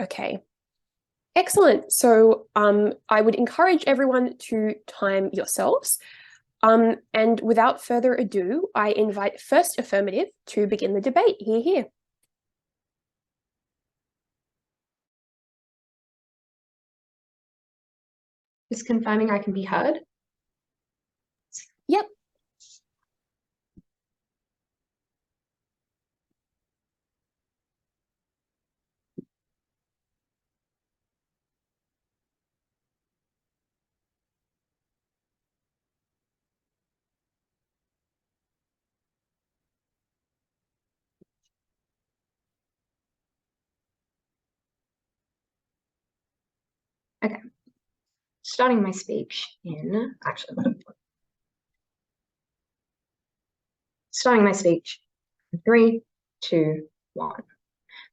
Okay, excellent. So I would encourage everyone to time yourselves. And without further ado, I invite first affirmative to begin the debate. Here. Just confirming I can be heard. Yep. Okay. Starting my speech in, starting my speech in 3, 2, 1.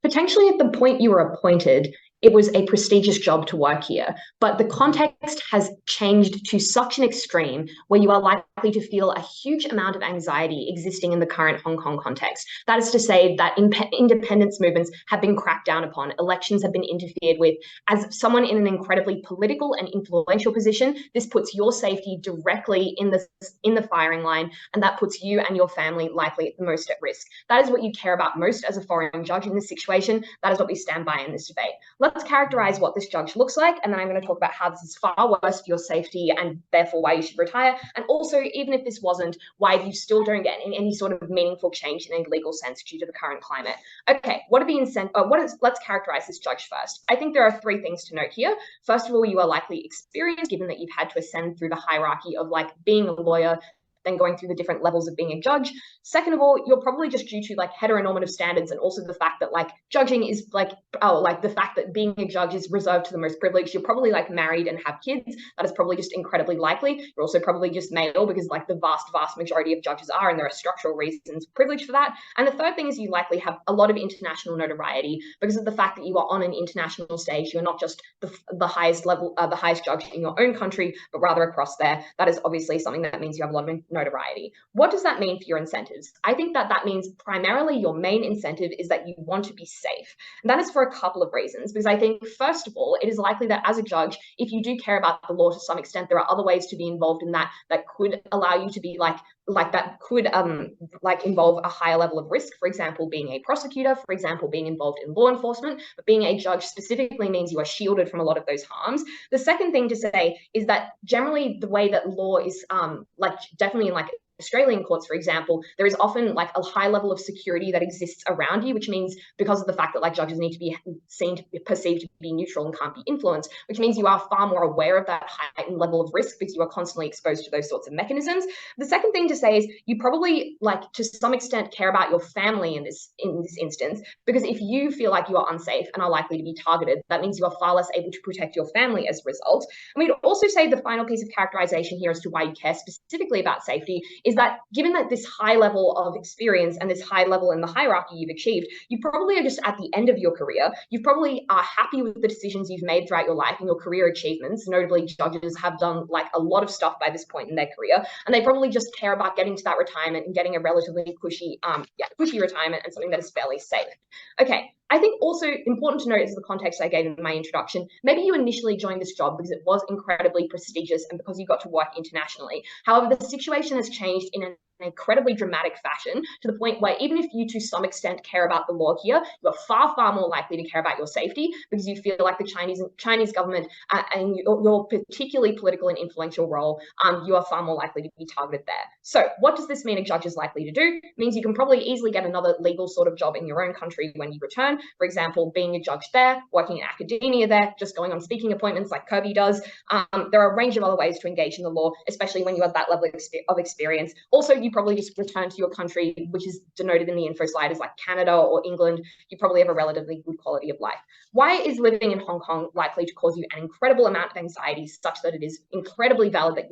Potentially at the point you were appointed, it was a prestigious job to work here, but the context has changed to such an extreme where you are likely to feel a huge amount of anxiety existing in the current Hong Kong context. That is to say that independence movements have been cracked down upon, elections have been interfered with. As someone in an incredibly political and influential position, this puts your safety directly in the firing line, and that puts you and your family likely the most at risk. That is what you care about most as a foreign judge in this situation. That is what we stand by in this debate. Let's characterize what this judge looks like, and then I'm going to talk about how this is far worse for your safety and therefore why you should retire. And also, even if this wasn't, why you still don't get any sort of meaningful change in a legal sense due to the current climate. Okay, let's characterize this judge first. I think there are 3 things to note here. First of all, you are likely experienced, given that you've had to ascend through the hierarchy of like being a lawyer, then going through the different levels of being a judge. Second of all, you're probably just due to like heteronormative standards, and also the fact that like judging is like the fact that being a judge is reserved to the most privileged. You're probably like married and have kids. That is probably just incredibly likely. You're also probably just male, because like the vast majority of judges are, and there are structural reasons privilege for that. And the third thing is you likely have a lot of international notoriety because of the fact that you are on an international stage. You're not just the highest level, the highest judge in your own country, but rather across there. That is obviously something that means you have a lot of notoriety. What does that mean for your incentives? I think that means primarily your main incentive is that you want to be safe. And that is for a couple of reasons, because I think, first of all, it is likely that as a judge, if you do care about the law to some extent, there are other ways to be involved in that could allow you to be that could involve a higher level of risk. For example, being a prosecutor, for example, being involved in law enforcement, but being a judge specifically means you are shielded from a lot of those harms. The second thing to say is that generally the way that law is definitely in like Australian courts, for example, there is often like a high level of security that exists around you, which means because of the fact that like judges need to be perceived to be neutral and can't be influenced, which means you are far more aware of that heightened level of risk because you are constantly exposed to those sorts of mechanisms. The second thing to say is you probably like to some extent care about your family in this instance, because if you feel like you are unsafe and are likely to be targeted, that means you are far less able to protect your family as a result. And we'd also say the final piece of characterization here as to why you care specifically about safety is that given that this high level of experience and this high level in the hierarchy you've achieved, you probably are just at the end of your career. You probably are happy with the decisions you've made throughout your life and your career achievements. Notably, judges have done like a lot of stuff by this point in their career, and they probably just care about getting to that retirement and getting a relatively cushy retirement and something that is fairly safe. Okay. I think also important to note is the context I gave in my introduction. Maybe you initially joined this job because it was incredibly prestigious and because you got to work internationally. However, the situation has changed in an incredibly dramatic fashion to the point where even if you to some extent care about the law here, you are far more likely to care about your safety because you feel like the Chinese government and your particularly political and influential role, you are far more likely to be targeted there. So what does this mean a judge is likely to do? It means you can probably easily get another legal sort of job in your own country when you return. For example, being a judge there, working in academia there, just going on speaking appointments like Kirby does. There are a range of other ways to engage in the law, especially when you have that level of experience. Also, you probably just return to your country, which is denoted in the info slide as like Canada or England. You probably have a relatively good quality of life. Why is living in Hong Kong likely to cause you an incredible amount of anxiety such that it is incredibly valid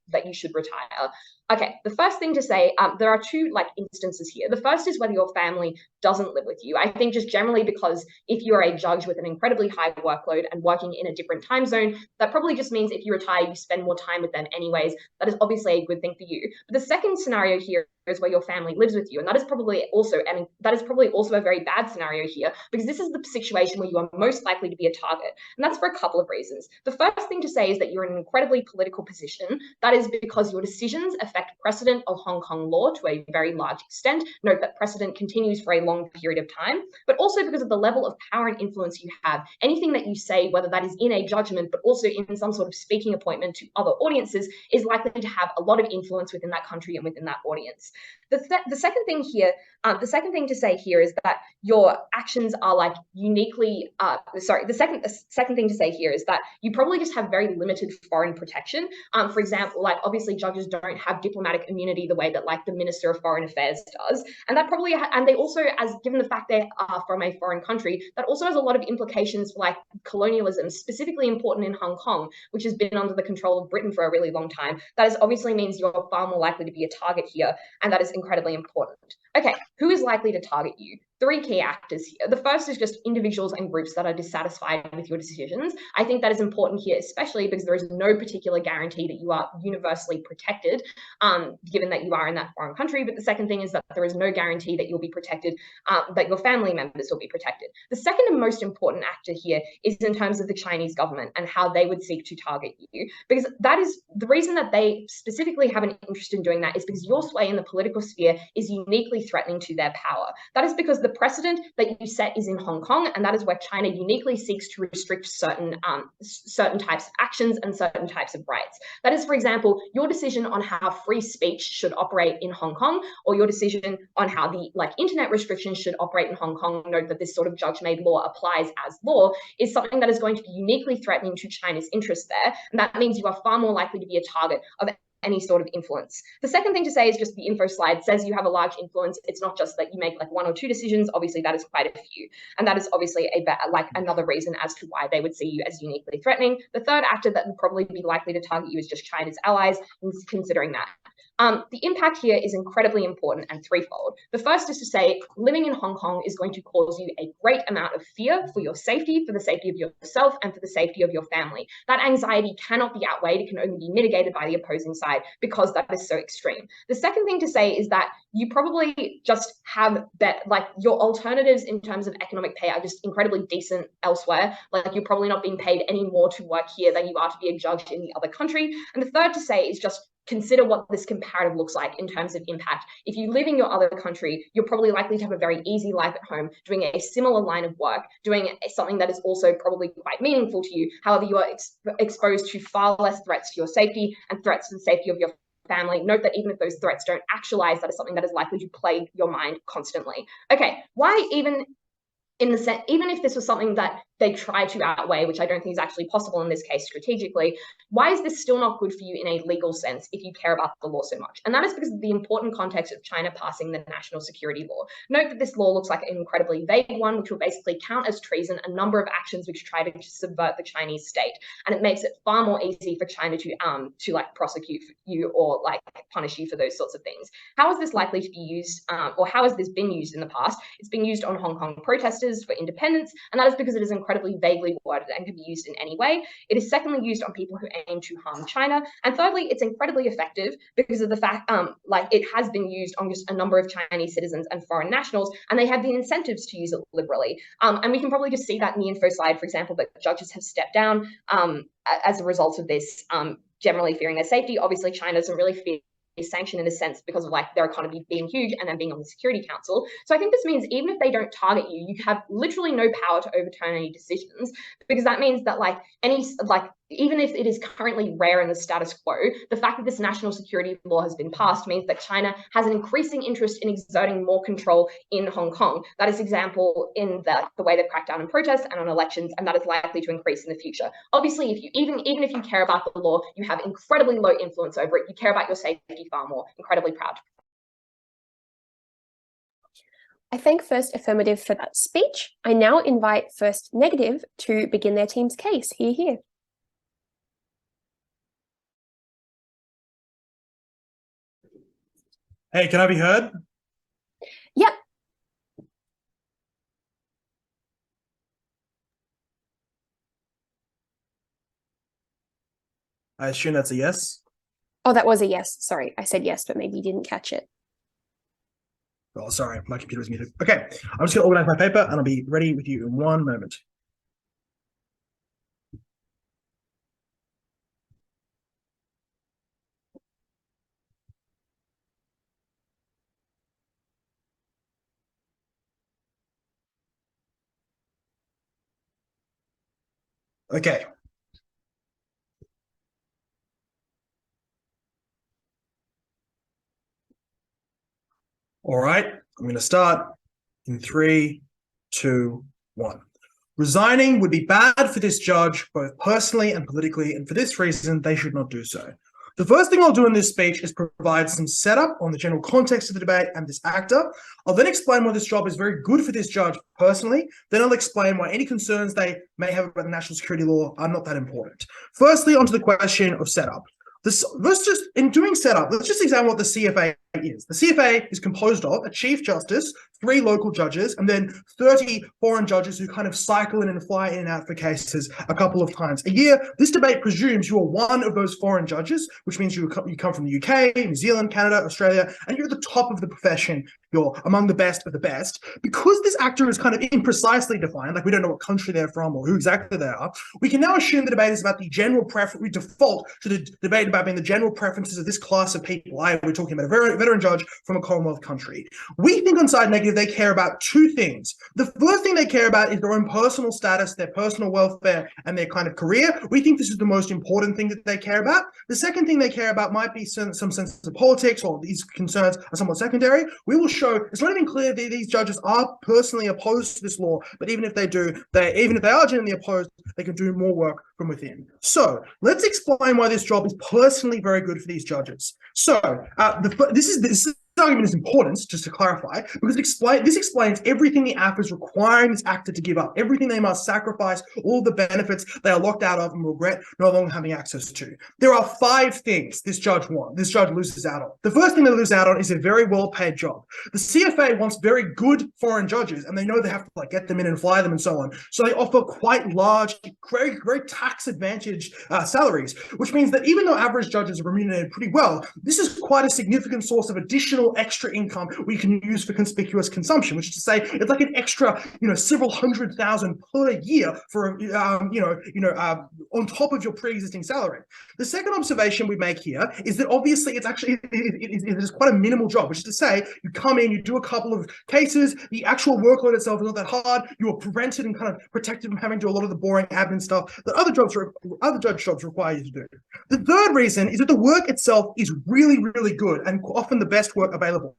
that you should retire? Okay, the first thing to say, there are 2 instances here. The first is whether your family doesn't live with you. I think just generally because if you're a judge with an incredibly high workload and working in a different time zone, that probably just means if you retire, you spend more time with them anyways. That is obviously a good thing for you. But the second scenario here where your family lives with you. And that is probably also a very bad scenario here, because this is the situation where you are most likely to be a target. And that's for a couple of reasons. The first thing to say is that you're in an incredibly political position. That is because your decisions affect precedent of Hong Kong law to a very large extent. Note that precedent continues for a long period of time, but also because of the level of power and influence you have. Anything that you say, whether that is in a judgment, but also in some sort of speaking appointment to other audiences, is likely to have a lot of influence within that country and within that audience. The second thing here, the second thing to say here is that your actions are like uniquely, the second thing to say here is that you probably just have very limited foreign protection. For example, like obviously judges don't have diplomatic immunity the way that like the Minister of Foreign Affairs does. And that probably, and they also, as given the fact they are from a foreign country, that also has a lot of implications for like colonialism, specifically important in Hong Kong, which has been under the control of Britain for a really long time. That is obviously means you're far more likely to be a target here, and that is incredibly important. Okay, who is likely to target you? Three key actors here. The first is just individuals and groups that are dissatisfied with your decisions. I think that is important here, especially because there is no particular guarantee that you are universally protected, given that you are in that foreign country. But the second thing is that there is no guarantee that you'll be protected, that your family members will be protected. The second and most important actor here is in terms of the Chinese government and how they would seek to target you, because that is the reason that they specifically have an interest in doing that, is because your sway in the political sphere is uniquely threatening to their power. That is because the precedent that you set is in Hong Kong, and that is where China uniquely seeks to restrict certain types of actions and certain types of rights. That is, for example, your decision on how free speech should operate in Hong Kong, or your decision on how the internet restrictions should operate in Hong Kong. Note that this sort of judge-made law applies as law, is something that is going to be uniquely threatening to China's interests there, and that means you are far more likely to be a target of any sort of influence. The second thing to say is just the info slide says you have a large influence. It's not just that you make like one or two decisions. Obviously, that is quite a few. And that is obviously another reason as to why they would see you as uniquely threatening. The third actor that would probably be likely to target you is just China's allies, considering that. The impact here is incredibly important and threefold. The first is to say living in Hong Kong is going to cause you a great amount of fear for your safety, for the safety of yourself, and for the safety of your family. That anxiety cannot be outweighed. It can only be mitigated by the opposing side because that is so extreme. The second thing to say is that you probably just have your alternatives in terms of economic pay are just incredibly decent elsewhere. Like you're probably not being paid any more to work here than you are to be a judge in the other country. And the third to say is just consider what this comparative looks like in terms of impact. If you live in your other country, you're probably likely to have a very easy life at home, doing a similar line of work, doing something that is also probably quite meaningful to you. However, you are exposed to far less threats to your safety and threats to the safety of your family. Note that even if those threats don't actualize, that is something that is likely to plague your mind constantly. Okay, why even if this was something that they try to outweigh, which I don't think is actually possible in this case strategically, why is this still not good for you in a legal sense if you care about the law so much? And that is because of the important context of China passing the national security law. Note that this law looks like an incredibly vague one, which will basically count as treason a number of actions which try to subvert the Chinese state. And it makes it far more easy for China to prosecute you or punish you for those sorts of things. How is this likely to be used, or how has this been used in the past? It's been used on Hong Kong protesters for independence, and that is because it is incredibly vaguely worded and can be used in any way. It is secondly used on people who aim to harm China, and thirdly, it's incredibly effective because of the fact it has been used on just a number of Chinese citizens and foreign nationals, and they have the incentives to use it liberally. And we can probably just see that in the info slide, for example, that judges have stepped down as a result of this, generally fearing their safety. Obviously, China doesn't really fear sanction in a sense because of their economy being huge and then being on the Security Council. So I think this means even if they don't target you, you have literally no power to overturn any decisions, because that means that even if it is currently rare in the status quo, the fact that this national security law has been passed means that China has an increasing interest in exerting more control in Hong Kong. That is example in the way they've cracked down on protests and on elections, and that is likely to increase in the future. Obviously, if you even if you care about the law, you have incredibly low influence over it. You care about your safety far more. Incredibly proud. I thank First Affirmative for that speech. I now invite First Negative to begin their team's case. Hear. Hey, can I be heard? Yep. I assume that's a yes. Oh, that was a yes. Sorry, I said yes, but maybe you didn't catch it. Oh, sorry, my computer was muted. Okay, I'm just going to organize my paper and I'll be ready with you in one moment. Okay. All right, I'm going to start in 3, 2, 1. Resigning would be bad for this judge, both personally and politically, and for this reason, they should not do so. The first thing I'll do in this speech is provide some setup on the general context of the debate and this actor. I'll then explain why this job is very good for this judge personally. Then I'll explain why any concerns they may have about the national security law are not that important. Firstly, onto the question of setup. In doing setup, let's just examine what the CFA is. The CFA is composed of a Chief Justice, 3 local judges, and then 30 foreign judges who kind of cycle in and fly in and out for cases a couple of times a year. This debate presumes you are one of those foreign judges, which means you come from the UK, New Zealand, Canada, Australia, and you're at the top of the profession. You're among the best of the best. Because this actor is kind of imprecisely defined, like we don't know what country they're from or who exactly they are, we can now assume the debate is about the general preference. We default to the debate about being the general preferences of this class of people. We're talking about a veteran judge from a Commonwealth country. We think on side negative, they care about 2 things. The first thing they care about is their own personal status, their personal welfare, and their kind of career. We think this is the most important thing that they care about. The second thing they care about might be some sense of politics, or these concerns are somewhat secondary. We will show it's not even clear that these judges are personally opposed to this law, but even if they do, even if they are genuinely opposed, they can do more work from within. So let's explain why this job is personally very good for these judges. So this argument is important, just to clarify, because this explains everything the act is requiring this actor to give up, everything they must sacrifice, all the benefits they are locked out of and regret no longer having access to. There are 5 things this judge loses out on. The first thing they lose out on is a very well-paid job. The CFA wants very good foreign judges, and they know they have to get them in and fly them and so on. So they offer quite large, very tax-advantaged salaries, which means that even though average judges are remunerated pretty well, this is quite a significant source of additional extra income we can use for conspicuous consumption, which is to say it's like an extra, several $100,000 per year for, on top of your pre-existing salary. The second observation we make here is that obviously it is quite a minimal job, which is to say you come in, you do a couple of cases, the actual workload itself is not that hard, you are prevented and kind of protected from having to do a lot of the boring admin stuff that other judge jobs require you to do. The third reason is that the work itself is really, really good and often the best work available.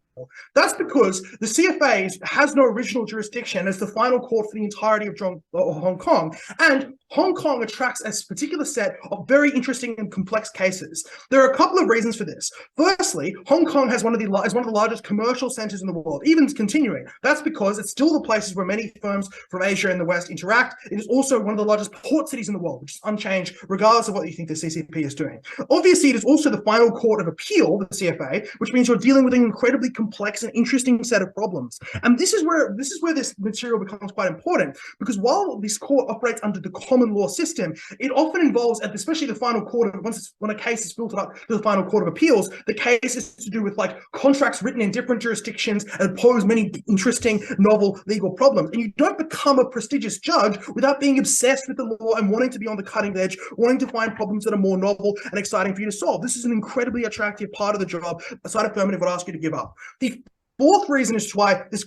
That's because the CFA has no original jurisdiction as the final court for the entirety of Hong Kong, and Hong Kong attracts a particular set of very interesting and complex cases. There are a couple of reasons for this. Firstly, Hong Kong is one of the largest commercial centers in the world, even continuing. That's because it's still the places where many firms from Asia and the West interact. It is also one of the largest port cities in the world, which is unchanged regardless of what you think the CCP is doing. Obviously, it is also the final court of appeal, the CFA, which means you're dealing with an incredibly complex and interesting set of problems. And this is where this material becomes quite important, because while this court operates under the common law system, it often involves, especially the final court, when a case is filtered up to the final court of appeals, the case is to do with contracts written in different jurisdictions and pose many interesting, novel legal problems. And you don't become a prestigious judge without being obsessed with the law and wanting to be on the cutting edge, wanting to find problems that are more novel and exciting for you to solve. This is an incredibly attractive part of the job a side affirmative would ask you to give up. The fourth reason as to why this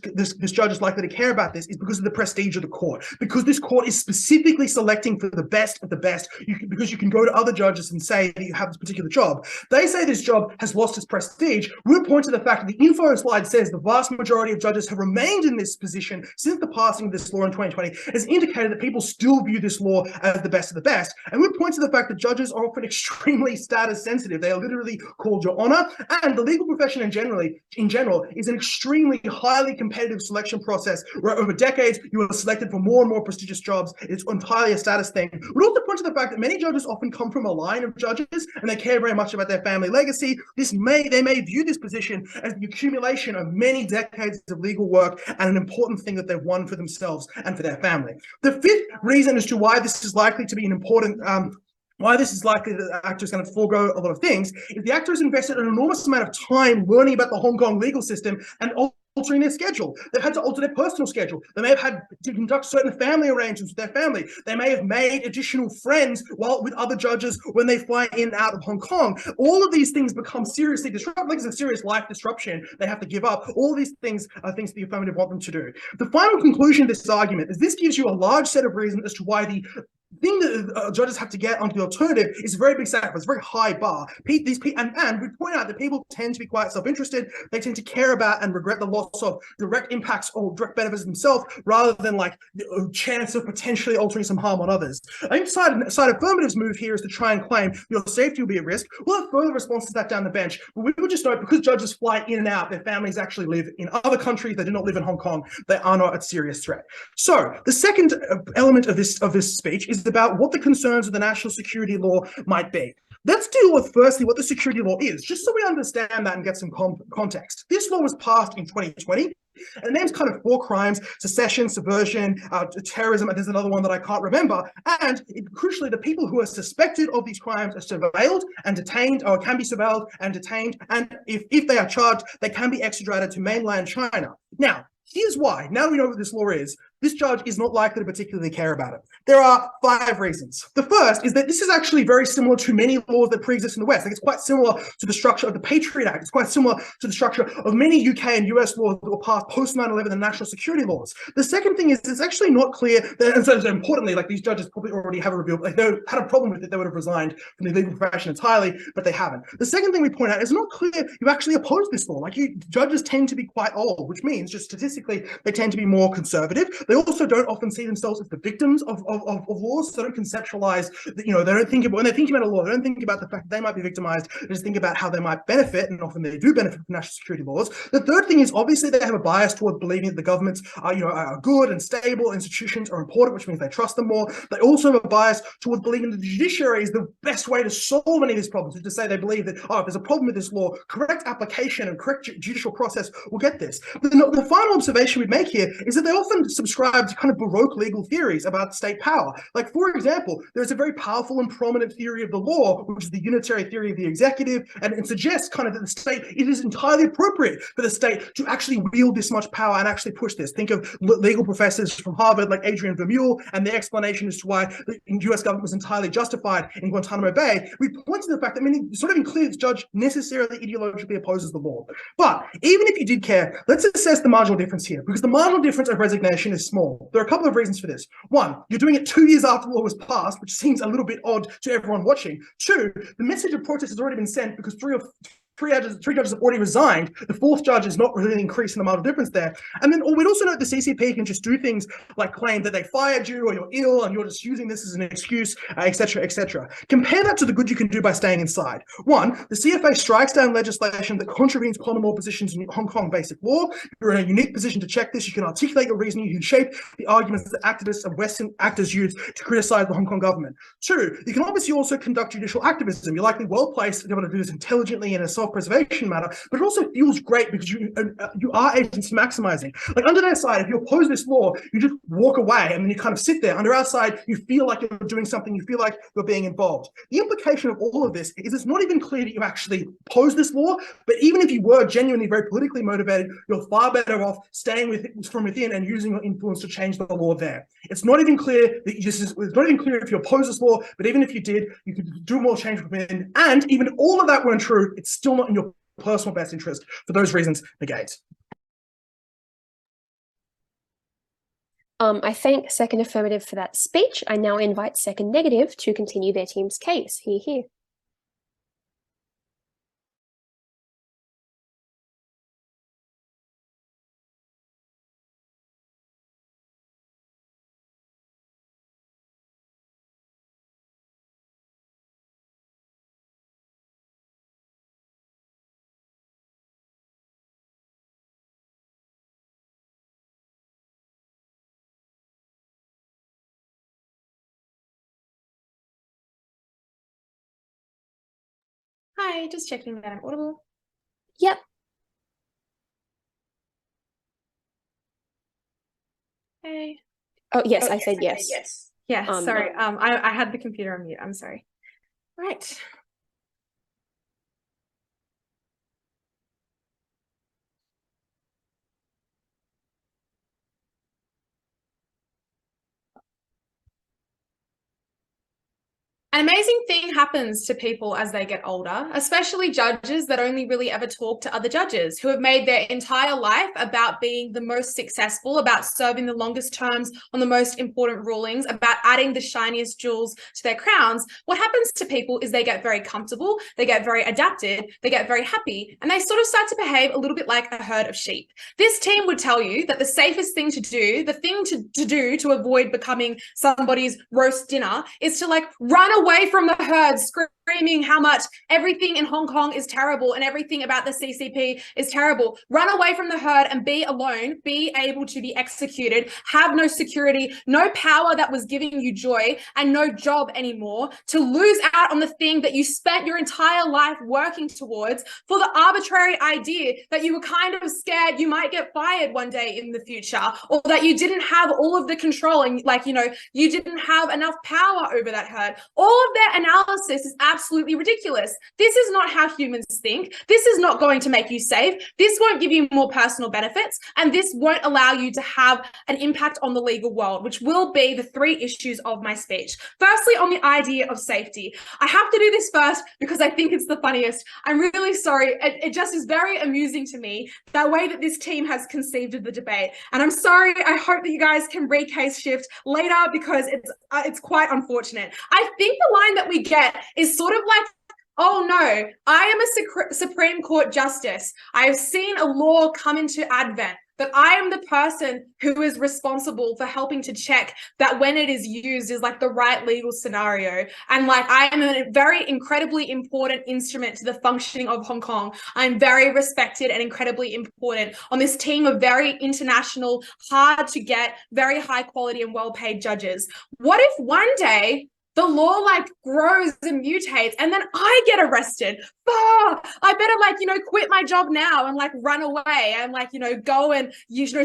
judge is likely to care about this is because of the prestige of the court. Because this court is specifically selecting for the best of the best, because you can go to other judges and say that you have this particular job. They say this job has lost its prestige. We'll point to the fact that the info slide says the vast majority of judges have remained in this position since the passing of this law in 2020, has indicated that people still view this law as the best of the best. And we'll point to the fact that judges are often extremely status sensitive. They are literally called your honor, and the legal profession in general is an extremely highly competitive selection process where over decades you are selected for more and more prestigious jobs. It's entirely a status thing. We'd also point to the fact that many judges often come from a line of judges and they care very much about their family legacy. They may view this position as the accumulation of many decades of legal work and an important thing that they've won for themselves and for their family. The fifth reason as to why this is likely to be an important why this is likely that the actor is going to forego a lot of things is the actor has invested an enormous amount of time learning about the Hong Kong legal system and altering their schedule. They've had to alter their personal schedule. They may have had to conduct certain family arrangements with their family. They may have made additional friends while with other judges when they fly in and out of Hong Kong. All of these things become seriously disruptive. Like it's a serious life disruption they have to give up. All these things are things the affirmative want them to do. The final conclusion of this argument is this gives you a large set of reasons as to why the thing that judges have to get onto the alternative is a very big sacrifice, very high bar. And we point out that people tend to be quite self-interested. They tend to care about and regret the loss of direct impacts or direct benefits themselves, rather than like the chance of potentially altering some harm on others. I think side affirmative's move here is to try and claim your safety will be at risk. We'll have further responses to that down the bench, but we would just note because judges fly in and out, their families actually live in other countries. They do not live in Hong Kong. They are not a serious threat. So the second element of this speech is about what the concerns of the national security law might be. Let's deal with firstly what the security law is, just so we understand that and get some context. This law was passed in 2020. And it names kind of 4 crimes: secession, subversion, terrorism, and there's another one that I can't remember. And crucially, the people who are suspected of these crimes are surveilled and detained, or can be surveilled and detained. And if they are charged, they can be extradited to mainland China. Now, here's why. Now we know what this law is. This judge is not likely to particularly care about it. There are 5 reasons. The first is that this is actually very similar to many laws that pre-exist in the West. Like it's quite similar to the structure of the Patriot Act. It's quite similar to the structure of many UK and US laws that were passed post 9/11 and national security laws. The second thing is it's actually not clear that, and so importantly, like these judges probably already have a review. Like they had a problem with it, they would have resigned from the legal profession entirely, but they haven't. The second thing we point out is not clear you actually oppose this law. Like judges tend to be quite old, which means just statistically they tend to be more conservative. They also don't often see themselves as the victims of laws, so they don't conceptualize that, they don't think about, when they're thinking about a law, they don't think about the fact that they might be victimized. They just think about how they might benefit, and often they do benefit from national security laws. The third thing is obviously they have a bias toward believing that the governments are good and stable, institutions are important, which means they trust them more. They also have a bias towards believing that the judiciary is the best way to solve any of these problems, which is to say they believe that, if there's a problem with this law, correct application and correct judicial process will get this. But the final observation we make here is that they often subscribe to kind of Baroque legal theories about state power. Like, for example, there's a very powerful and prominent theory of the law, which is the unitary theory of the executive, and it suggests kind of that the state, it is entirely appropriate for the state to actually wield this much power and actually push this. Think of legal professors from Harvard like Adrian Vermeule and their explanation as to why the US government was entirely justified in Guantanamo Bay. We point to the fact that, it's not even clear the judge necessarily ideologically opposes the law. But even if you did care, let's assess the marginal difference here, because the marginal difference of resignation is small. There are a couple of reasons for this. One, you're doing it 2 years after the law was passed, which seems a little bit odd to everyone watching. 2, the message of protest has already been sent because three judges have already resigned. The 4th judge is not really increasing the marginal difference there. And then we'd also note the CCP can just do things like claim that they fired you or you're ill and you're just using this as an excuse, etc., etc. Compare that to the good you can do by staying inside. 1, the CFA strikes down legislation that contravenes common law positions in Hong Kong basic law. You're in a unique position to check this. You can articulate your reasoning. You can shape the arguments that activists and Western actors use to criticize the Hong Kong government. 2, you can obviously also conduct judicial activism. You're likely well placed to be able to do this intelligently in a self-preservation matter, but it also feels great because you are agents maximizing. Like under their side, if you oppose this law, you just walk away and then you kind of sit there. Under our side, you feel like you're doing something, you feel like you're being involved. The implication of all of this is it's not even clear that you actually oppose this law, but even if you were genuinely very politically motivated, you're far better off staying from within and using your influence to change the law there. It's not even clear that it's not even clear if you oppose this law, but even if you did, you could do more change within. And even if all of that weren't true, it's still not in your personal best interest. For those reasons, negate. I thank second affirmative for that speech. I now invite second negative to continue their team's case. Hear, hear. Hi, just checking that I'm audible. Yep. Hey. Oh, yes, I said yes. Yes. Yeah, sorry. I had the computer on mute. I'm sorry. Right. An amazing thing happens to people as they get older, especially judges that only really ever talk to other judges who have made their entire life about being the most successful, about serving the longest terms on the most important rulings, about adding the shiniest jewels to their crowns. What happens to people is they get very comfortable, they get very adapted, they get very happy, and they sort of start to behave a little bit like a herd of sheep. This team would tell you that the safest thing to do, the thing to do to avoid becoming somebody's roast dinner, is to like run away from the herd, screaming how much everything in Hong Kong is terrible and everything about the CCP is terrible. Run away from the herd and be alone, be able to be executed, have no security, no power that was giving you joy, and no job anymore, to lose out on the thing that you spent your entire life working towards for the arbitrary idea that you were kind of scared you might get fired one day in the future, or that you didn't have all of the control and you didn't have enough power over that herd. All of their analysis is absolutely ridiculous. This is not how humans think. This is not going to make you safe. This won't give you more personal benefits, and this won't allow you to have an impact on the legal world, which will be the 3 issues of my speech. Firstly, on the idea of safety. I have to do this first because I think it's the funniest. I'm really sorry. It just is very amusing to me, that way that this team has conceived of the debate. And I'm sorry, I hope that you guys can recase shift later because it's quite unfortunate. I think the line that we get is sort of like, oh no, I am a Supreme Court justice. I have seen a law come into advent, but I am the person who is responsible for helping to check that when it is used is like the right legal scenario. And like, I am a very incredibly important instrument to the functioning of Hong Kong. I'm very respected and incredibly important on this team of very international, hard to get, very high quality and well-paid judges. What if one day the law like grows and mutates and then I get arrested? I better quit my job now and like run away and go and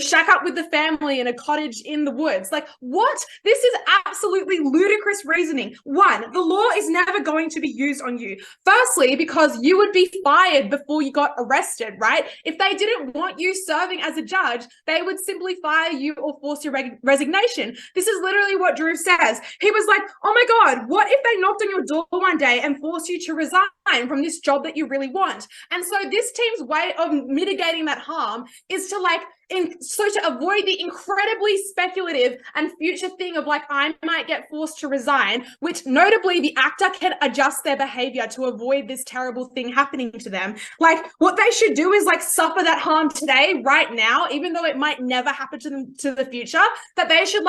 shack up with the family in a cottage in the woods. Like, what? This is absolutely ludicrous reasoning. 1, the law is never going to be used on you. Firstly, because you would be fired before you got arrested, right? If they didn't want you serving as a judge, they would simply fire you or force your resignation. This is literally what Dhruv says. He was like, oh my God, what if they knocked on your door one day and forced you to resign from this job that you really want? And so this team's way of mitigating that harm is to to avoid the incredibly speculative and future thing of I might get forced to resign, which notably the actor can adjust their behavior to avoid this terrible thing happening to them. What they should do is suffer that harm today, right now, even though it might never happen to them to the future, that they should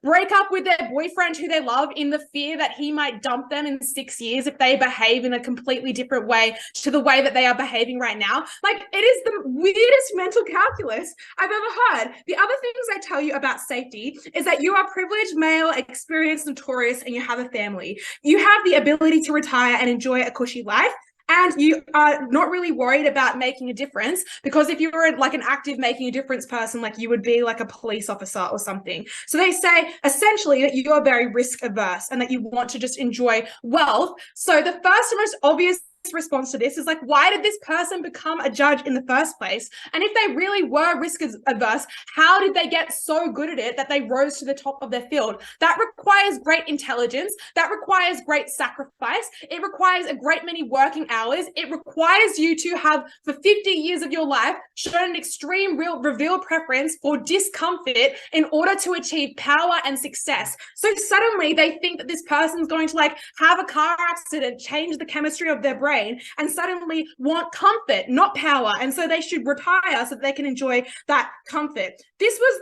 break up with their boyfriend who they love in the fear that he might dump them in 6 years if they behave in a completely different way to the way that they are behaving right now. It is the weirdest mental calculus I've ever heard. The other things I tell you about safety is that you are privileged, male, experienced, notorious, and you have a family. You have the ability to retire and enjoy a cushy life. And you are not really worried about making a difference, because if you were an active making a difference person, you would be a police officer or something. So they say essentially that you are very risk averse and that you want to just enjoy wealth. So the first and most obvious response to this is why did this person become a judge in the first place? And if they really were risk averse, how did they get so good at it that they rose to the top of their field? That requires great intelligence. That requires great sacrifice. It requires a great many working hours. It requires you to have, for 50 years of your life, shown an extreme revealed preference for discomfort in order to achieve power and success. So suddenly they think that this person's going to have a car accident, change the chemistry of their brain, and suddenly want comfort, not power. And so they should retire so that they can enjoy that comfort. This was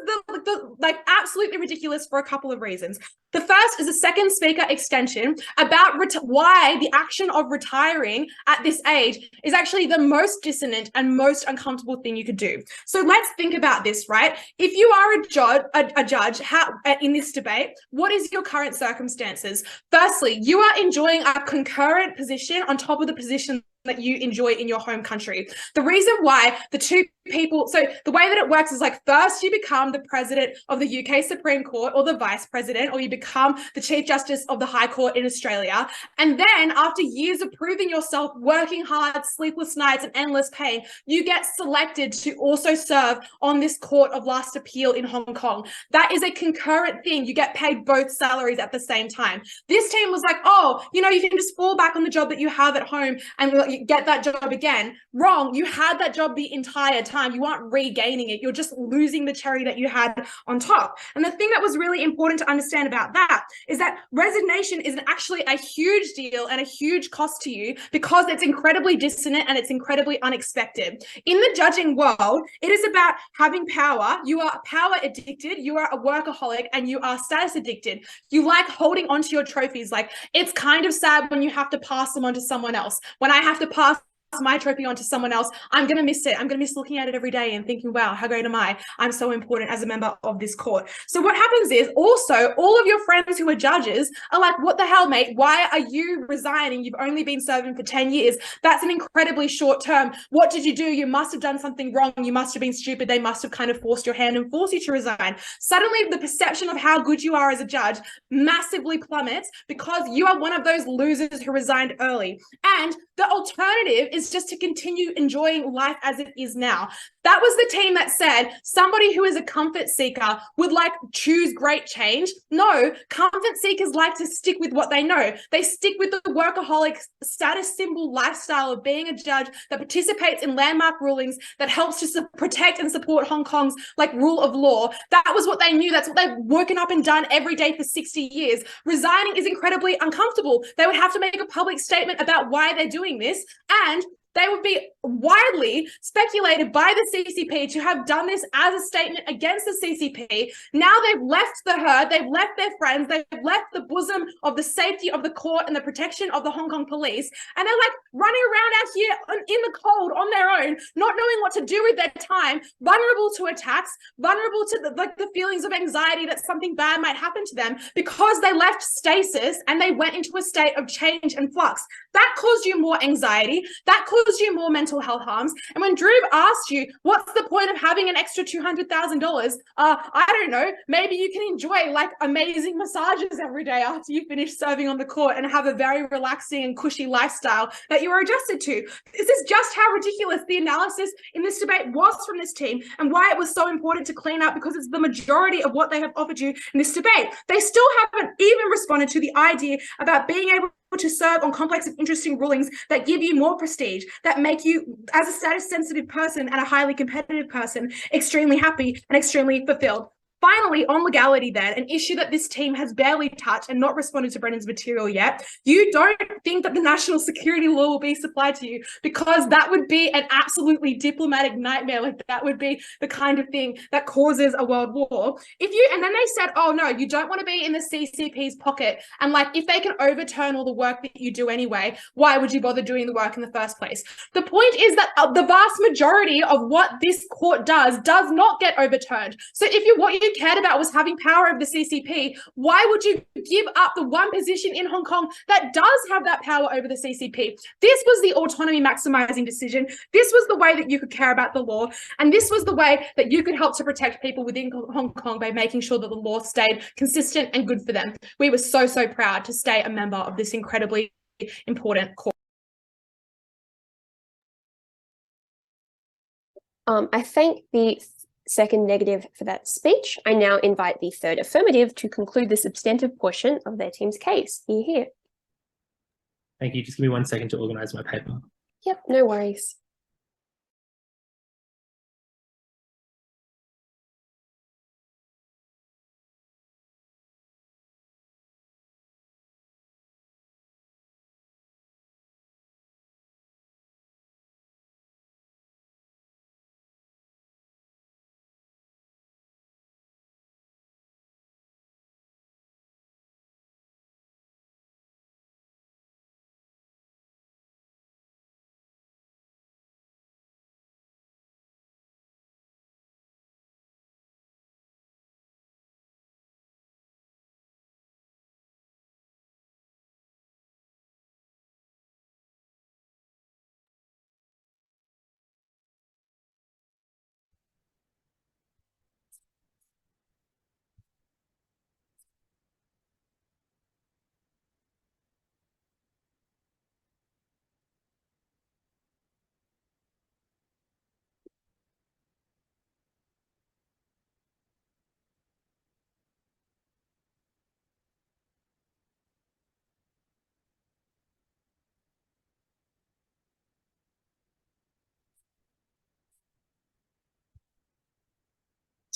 the absolutely ridiculous for a couple of reasons. The first is a second speaker extension about why the action of retiring at this age is actually the most dissonant and most uncomfortable thing you could do. So let's think about this, right? If you are a judge in this debate, what is your current circumstances? Firstly, you are enjoying a concurrent position on top of the position that you enjoy in your home country. The reason why the two people, so the way that it works is like, first you become the president of the UK Supreme Court or the vice president, or you become the Chief Justice of the High Court in Australia. And then after years of proving yourself, working hard, sleepless nights and endless pain, you get selected to also serve on this court of last appeal in Hong Kong. That is a concurrent thing. You get paid both salaries at the same time. This team was like, oh, you know, you can just fall back on the job that you have at home and you get that job again. Wrong. You had that job the entire time. You aren't regaining it. You're just losing the cherry that you had on top. And the thing that was really important to understand about that is that resignation is actually a huge deal and a huge cost to you, because it's incredibly dissonant and it's incredibly unexpected. In the judging world, it is about having power. You are power addicted, you are a workaholic, and you are status addicted. You like holding onto your trophies. Like, it's kind of sad when you have to pass them on to someone else. When I have to pass my trophy onto someone else, I'm going to miss it. I'm going to miss looking at it every day and thinking, wow, how great am I? I'm so important as a member of this court. So what happens is also all of your friends who are judges are like, what the hell, mate? Why are you resigning? You've only been serving for 10 years. That's an incredibly short term. What did you do? You must have done something wrong. You must have been stupid. They must have kind of forced your hand and forced you to resign. Suddenly the perception of how good you are as a judge massively plummets because you are one of those losers who resigned early. And the alternative is just to continue enjoying life as it is now. That was the team that said somebody who is a comfort seeker would like choose great change. No, comfort seekers like to stick with what they know. They stick with the workaholic status symbol lifestyle of being a judge that participates in landmark rulings, that helps to protect and support Hong Kong's like rule of law. That was what they knew. That's what they've woken up and done every day for 60 years. Resigning is incredibly uncomfortable. They would have to make a public statement about why they're doing this, and they would be widely speculated by the CCP to have done this as a statement against the CCP. Now they've left the herd, they've left their friends, they've left the bosom of the safety of the court and the protection of the Hong Kong police, and they're like running around out here in the cold on their own, not knowing what to do with their time, vulnerable to attacks, vulnerable to the feelings of anxiety that something bad might happen to them because they left stasis and they went into a state of change and flux. That caused you more anxiety, that caused you more mental health harms. And when Dhruv asked you, what's the point of having an extra $200,000? I don't know, maybe you can enjoy like amazing massages every day after you finish serving on the court and have a very relaxing and cushy lifestyle that you are adjusted to. This is just how ridiculous the analysis in this debate was from this team, and why it was so important to clean up, because it's the majority of what they have offered you in this debate. They still haven't even responded to the idea about being able to serve on complex and interesting rulings that give you more prestige, that make you, as a status sensitive person and a highly competitive person, extremely happy and extremely fulfilled. Finally, on legality then, an issue that this team has barely touched and not responded to Brennan's material yet. You don't think that the national security law will be supplied to you, because that would be an absolutely diplomatic nightmare. Like, that would be the kind of thing that causes a world war. And then they said, oh no, you don't want to be in the CCP's pocket. And like, if they can overturn all the work that you do anyway, why would you bother doing the work in the first place? The point is that the vast majority of what this court does not get overturned. So if what you cared about was having power over the CCP, why would you give up the one position in Hong Kong that does have that power over the CCP? This was the autonomy maximizing decision. This was the way that you could care about the law. And this was the way that you could help to protect people within Hong Kong by making sure that the law stayed consistent and good for them. We were so, so proud to stay a member of this incredibly important court. I thank the second negative for that speech. I now invite the third affirmative to conclude the substantive portion of their team's case. Hear, hear. Thank you. Just give me 1 second to organise my paper. Yep, no worries.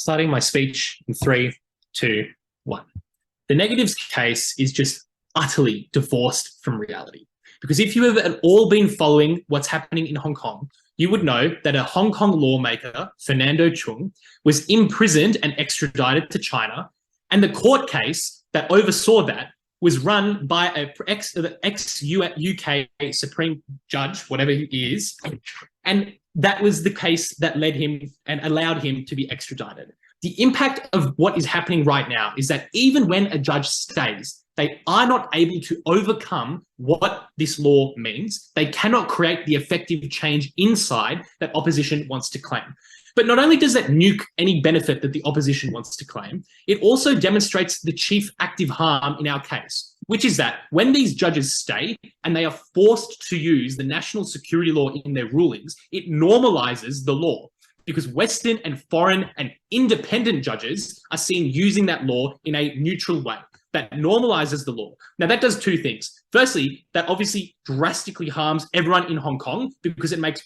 Starting my speech in 3, 2, 1. The negatives case is just utterly divorced from reality. Because if you have at all been following what's happening in Hong Kong, you would know that a Hong Kong lawmaker, Fernando Chung, was imprisoned and extradited to China. And the court case that oversaw that was run by an ex-UK Supreme Judge, whatever he is. And that was the case that led him and allowed him to be extradited. The impact of what is happening right now is that even when a judge stays, they are not able to overcome what this law means. They cannot create the effective change inside that opposition wants to claim. But not only does that nuke any benefit that the opposition wants to claim, it also demonstrates the chief active harm in our case, which is that when these judges stay and they are forced to use the national security law in their rulings, it normalizes the law, because Western and foreign and independent judges are seen using that law in a neutral way that normalizes the law. Now, that does two things. Firstly, that obviously drastically harms everyone in Hong Kong because it makes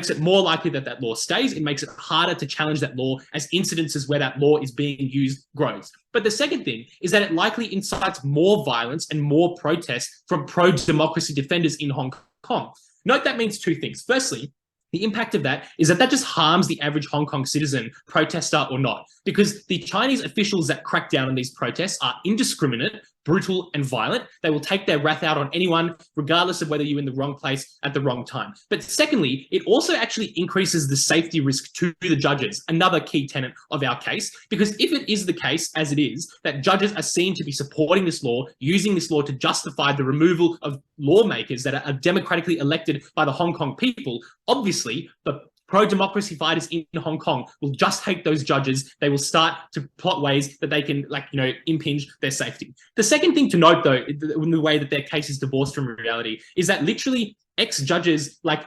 it more likely that that law stays. It makes it harder to challenge that law as incidences where that law is being used grows. But the second thing is that it likely incites more violence and more protests from pro-democracy defenders in Hong Kong. Note that means two things. Firstly, the impact of that is that that just harms the average Hong Kong citizen, protester or not, because the Chinese officials that crack down on these protests are indiscriminate, brutal and violent. They will take their wrath out on anyone, regardless of whether you're in the wrong place at the wrong time. But secondly, it also actually increases the safety risk to the judges, another key tenet of our case, because if it is the case, as it is, that judges are seen to be supporting this law, using this law to justify the removal of lawmakers that are democratically elected by the Hong Kong people, obviously the pro-democracy fighters in Hong Kong will just hate those judges. They will start to plot ways that they can, impinge their safety. The second thing to note, though, in the way that their case is divorced from reality, is that literally ex-judges like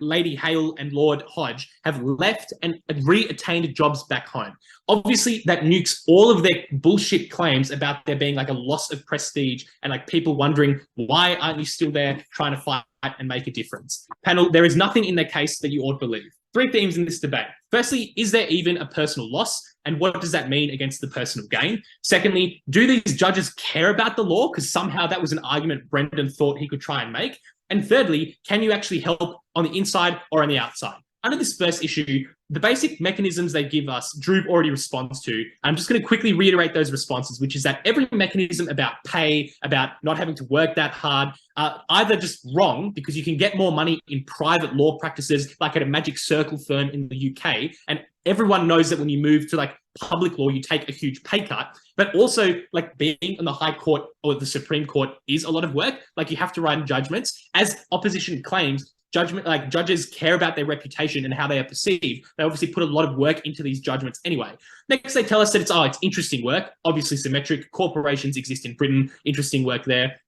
Lady Hale and Lord Hodge have left and re-attained jobs back home. Obviously, that nukes all of their bullshit claims about there being a loss of prestige and people wondering, why aren't you still there trying to fight and make a difference? Panel, there is nothing in their case that you ought to believe. Three themes in this debate. Firstly, is there even a personal loss? And what does that mean against the personal gain? Secondly, do these judges care about the law? Because somehow that was an argument Brendan thought he could try and make. And thirdly, can you actually help on the inside or on the outside? Under this first issue, the basic mechanisms they give us, Dhruv already responds to. I'm just going to quickly reiterate those responses, which is that every mechanism about pay, about not having to work that hard, are either just wrong because you can get more money in private law practices, like at a magic circle firm in the UK, and everyone knows that when you move to public law, you take a huge pay cut, but also being in the High Court or the Supreme Court is a lot of work. You have to write judgments. As opposition claims, judges care about their reputation and how they are perceived. They obviously put a lot of work into these judgments anyway. Next, they tell us that it's interesting work, obviously symmetric. Corporations exist in Britain, interesting work there.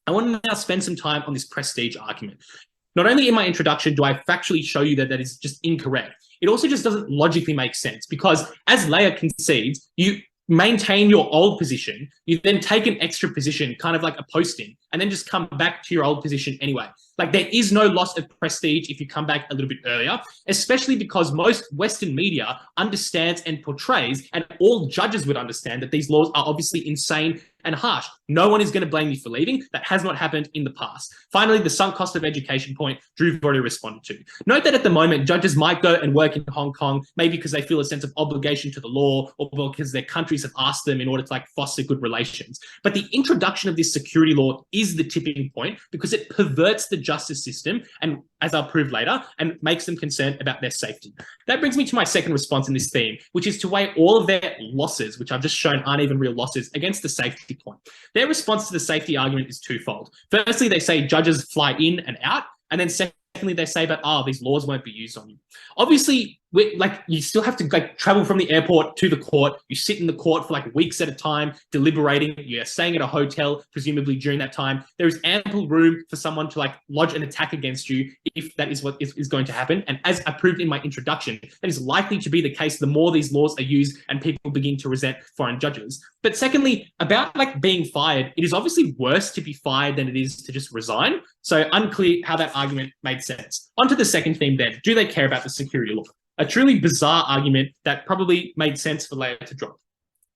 I want to now spend some time on this prestige argument. Not only in my introduction do I factually show you that that is just incorrect, it also just doesn't logically make sense, because as Leah concedes, you maintain your old position, you then take an extra position, kind of like a posting, and then just come back to your old position anyway. There is no loss of prestige if you come back a little bit earlier, especially because most Western media understands and portrays, and all judges would understand, that these laws are obviously insane and harsh. No one is going to blame you for leaving. That has not happened in the past. Finally, the sunk cost of education point, Dhruv already responded to. Note that at the moment, judges might go and work in Hong Kong, maybe because they feel a sense of obligation to the law, or because their countries have asked them in order to foster good relations. But the introduction of this security law is the tipping point, because it perverts the justice system, and as I'll prove later, and makes them concerned about their safety. That brings me to my second response in this theme, which is to weigh all of their losses, which I've just shown aren't even real losses, against the safety point. Their response to the safety argument is twofold. Firstly, they say judges fly in and out, and then secondly, they say that, these laws won't be used on you. Obviously, you still have to travel from the airport to the court. You sit in the court for weeks at a time, deliberating. You're staying at a hotel, presumably during that time. There is ample room for someone to lodge an attack against you if that is what is going to happen. And as I proved in my introduction, that is likely to be the case the more these laws are used and people begin to resent foreign judges. But secondly, about being fired, it is obviously worse to be fired than it is to just resign. So unclear how that argument made sense. On to the second theme then. Do they care about the security law? A truly bizarre argument that probably made sense for Leah to drop.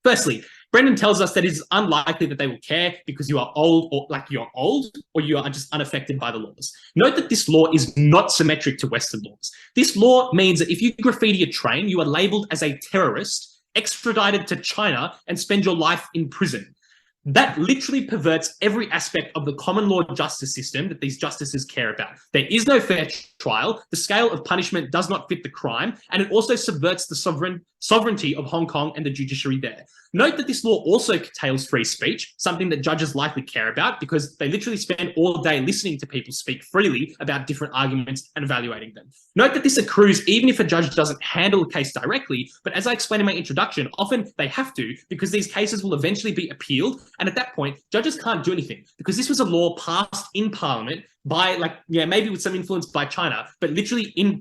Firstly, Brendan tells us that it is unlikely that they will care because you are old or you are just unaffected by the laws. Note that this law is not symmetric to Western laws. This law means that if you graffiti a train, you are labelled as a terrorist, extradited to China, and spend your life in prison. That literally perverts every aspect of the common law justice system that these justices care about. There is no fair trial, the scale of punishment does not fit the crime, and it also subverts the sovereignty of Hong Kong and the judiciary there. Note that this law also curtails free speech, something that judges likely care about because they literally spend all day listening to people speak freely about different arguments and evaluating them. Note that this accrues even if a judge doesn't handle a case directly, but as I explained in my introduction, often they have to because these cases will eventually be appealed, and at that point, judges can't do anything because this was a law passed in Parliament by, maybe with some influence by China, but literally in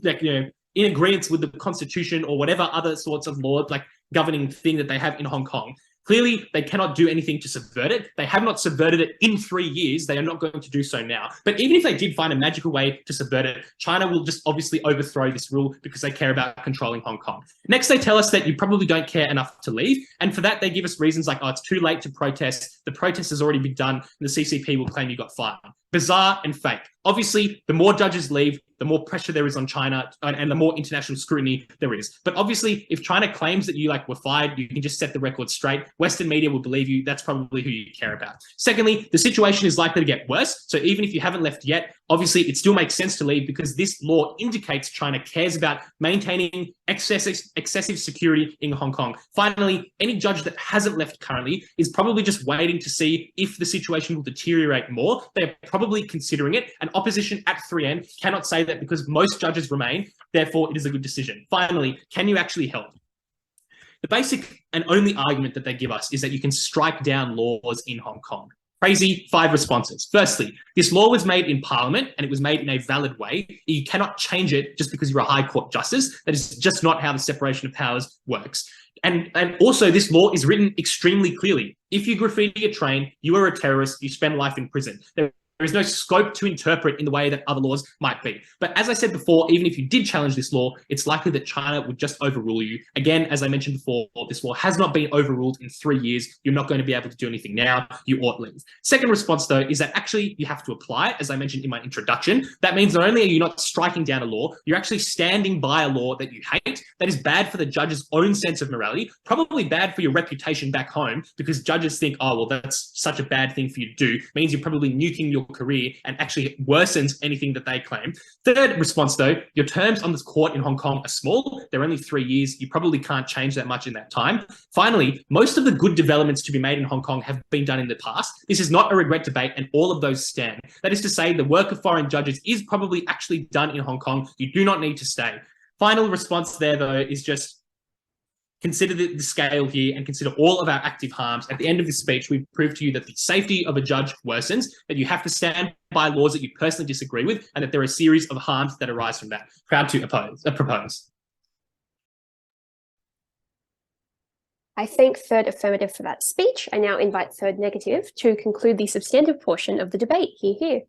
agreement with the Constitution or whatever other sorts of law, governing thing that they have in Hong Kong. Clearly, they cannot do anything to subvert it. They have not subverted it in 3 years. They are not going to do so now. But even if they did find a magical way to subvert it, China will just obviously overthrow this rule because they care about controlling Hong Kong. Next, they tell us that you probably don't care enough to leave. And for that, they give us reasons like, oh, it's too late to protest. The protest has already been done. And the CCP will claim you got fired. Bizarre and fake. Obviously, the more judges leave, the more pressure there is on China and the more international scrutiny there is. But obviously, if China claims that you were fired, you can just set the record straight. Western media will believe you. That's probably who you care about. Secondly, the situation is likely to get worse. So even if you haven't left yet, obviously it still makes sense to leave because this law indicates China cares about maintaining excessive security in Hong Kong. Finally, any judge that hasn't left currently is probably just waiting to see if the situation will deteriorate more. They're probably considering it, and opposition at 3N cannot say that because most judges remain, therefore it is a good decision. Finally, can you actually help? The basic and only argument that they give us is that you can strike down laws in Hong Kong. Crazy 5 responses. Firstly, this law was made in Parliament and it was made in a valid way. You cannot change it just because you're a High Court justice. That is just not how the separation of powers works. And also, this law is written extremely clearly. If you graffiti a train, you are a terrorist, you spend life in prison. There is no scope to interpret in the way that other laws might be. But as I said before, even if you did challenge this law, it's likely that China would just overrule you. Again, as I mentioned before, this law has not been overruled in 3 years. You're not going to be able to do anything now. You ought leave. Second response, though, is that actually you have to apply it, as I mentioned in my introduction. That means not only are you not striking down a law, you're actually standing by a law that you hate. That is bad for the judge's own sense of morality, probably bad for your reputation back home because judges think, oh, well, that's such a bad thing for you to do. It means you're probably nuking your career and actually worsens anything that they claim. Third response, though, your terms on this court in Hong Kong are small. They're only 3 years. You probably can't change that much in that time. Finally, most of the good developments to be made in Hong Kong have been done in the past. This is not a regret debate, and all of those stand. That is to say, the work of foreign judges is probably actually done in Hong Kong. You do not need to stay. Final response there, though, is just consider the scale here and consider all of our active harms. At the end of this speech, we've proved to you that the safety of a judge worsens, that you have to stand by laws that you personally disagree with, and that there are a series of harms that arise from that. Proud to propose. I thank third affirmative for that speech. I now invite third negative to conclude the substantive portion of the debate. Hear, hear.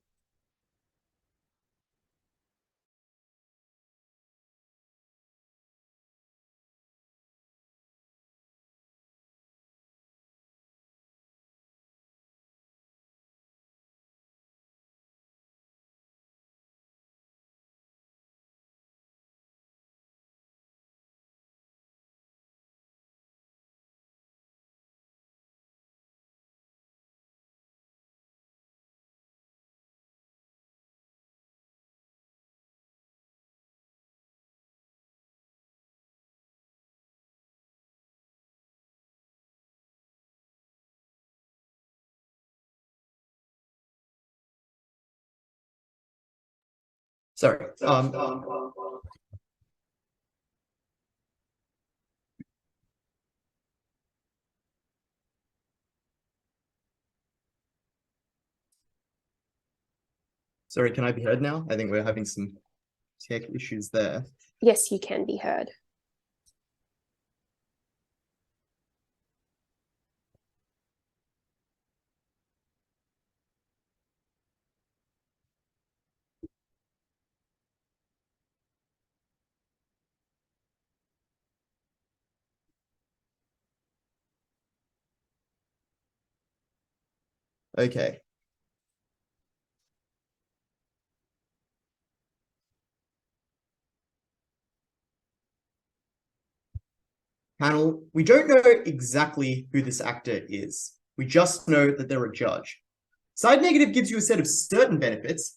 Sorry. Sorry, can I be heard now? I think we're having some tech issues there. Yes, you can be heard. Okay. Panel, we don't know exactly who this actor is. We just know that they're a judge. Side negative gives you a set of certain benefits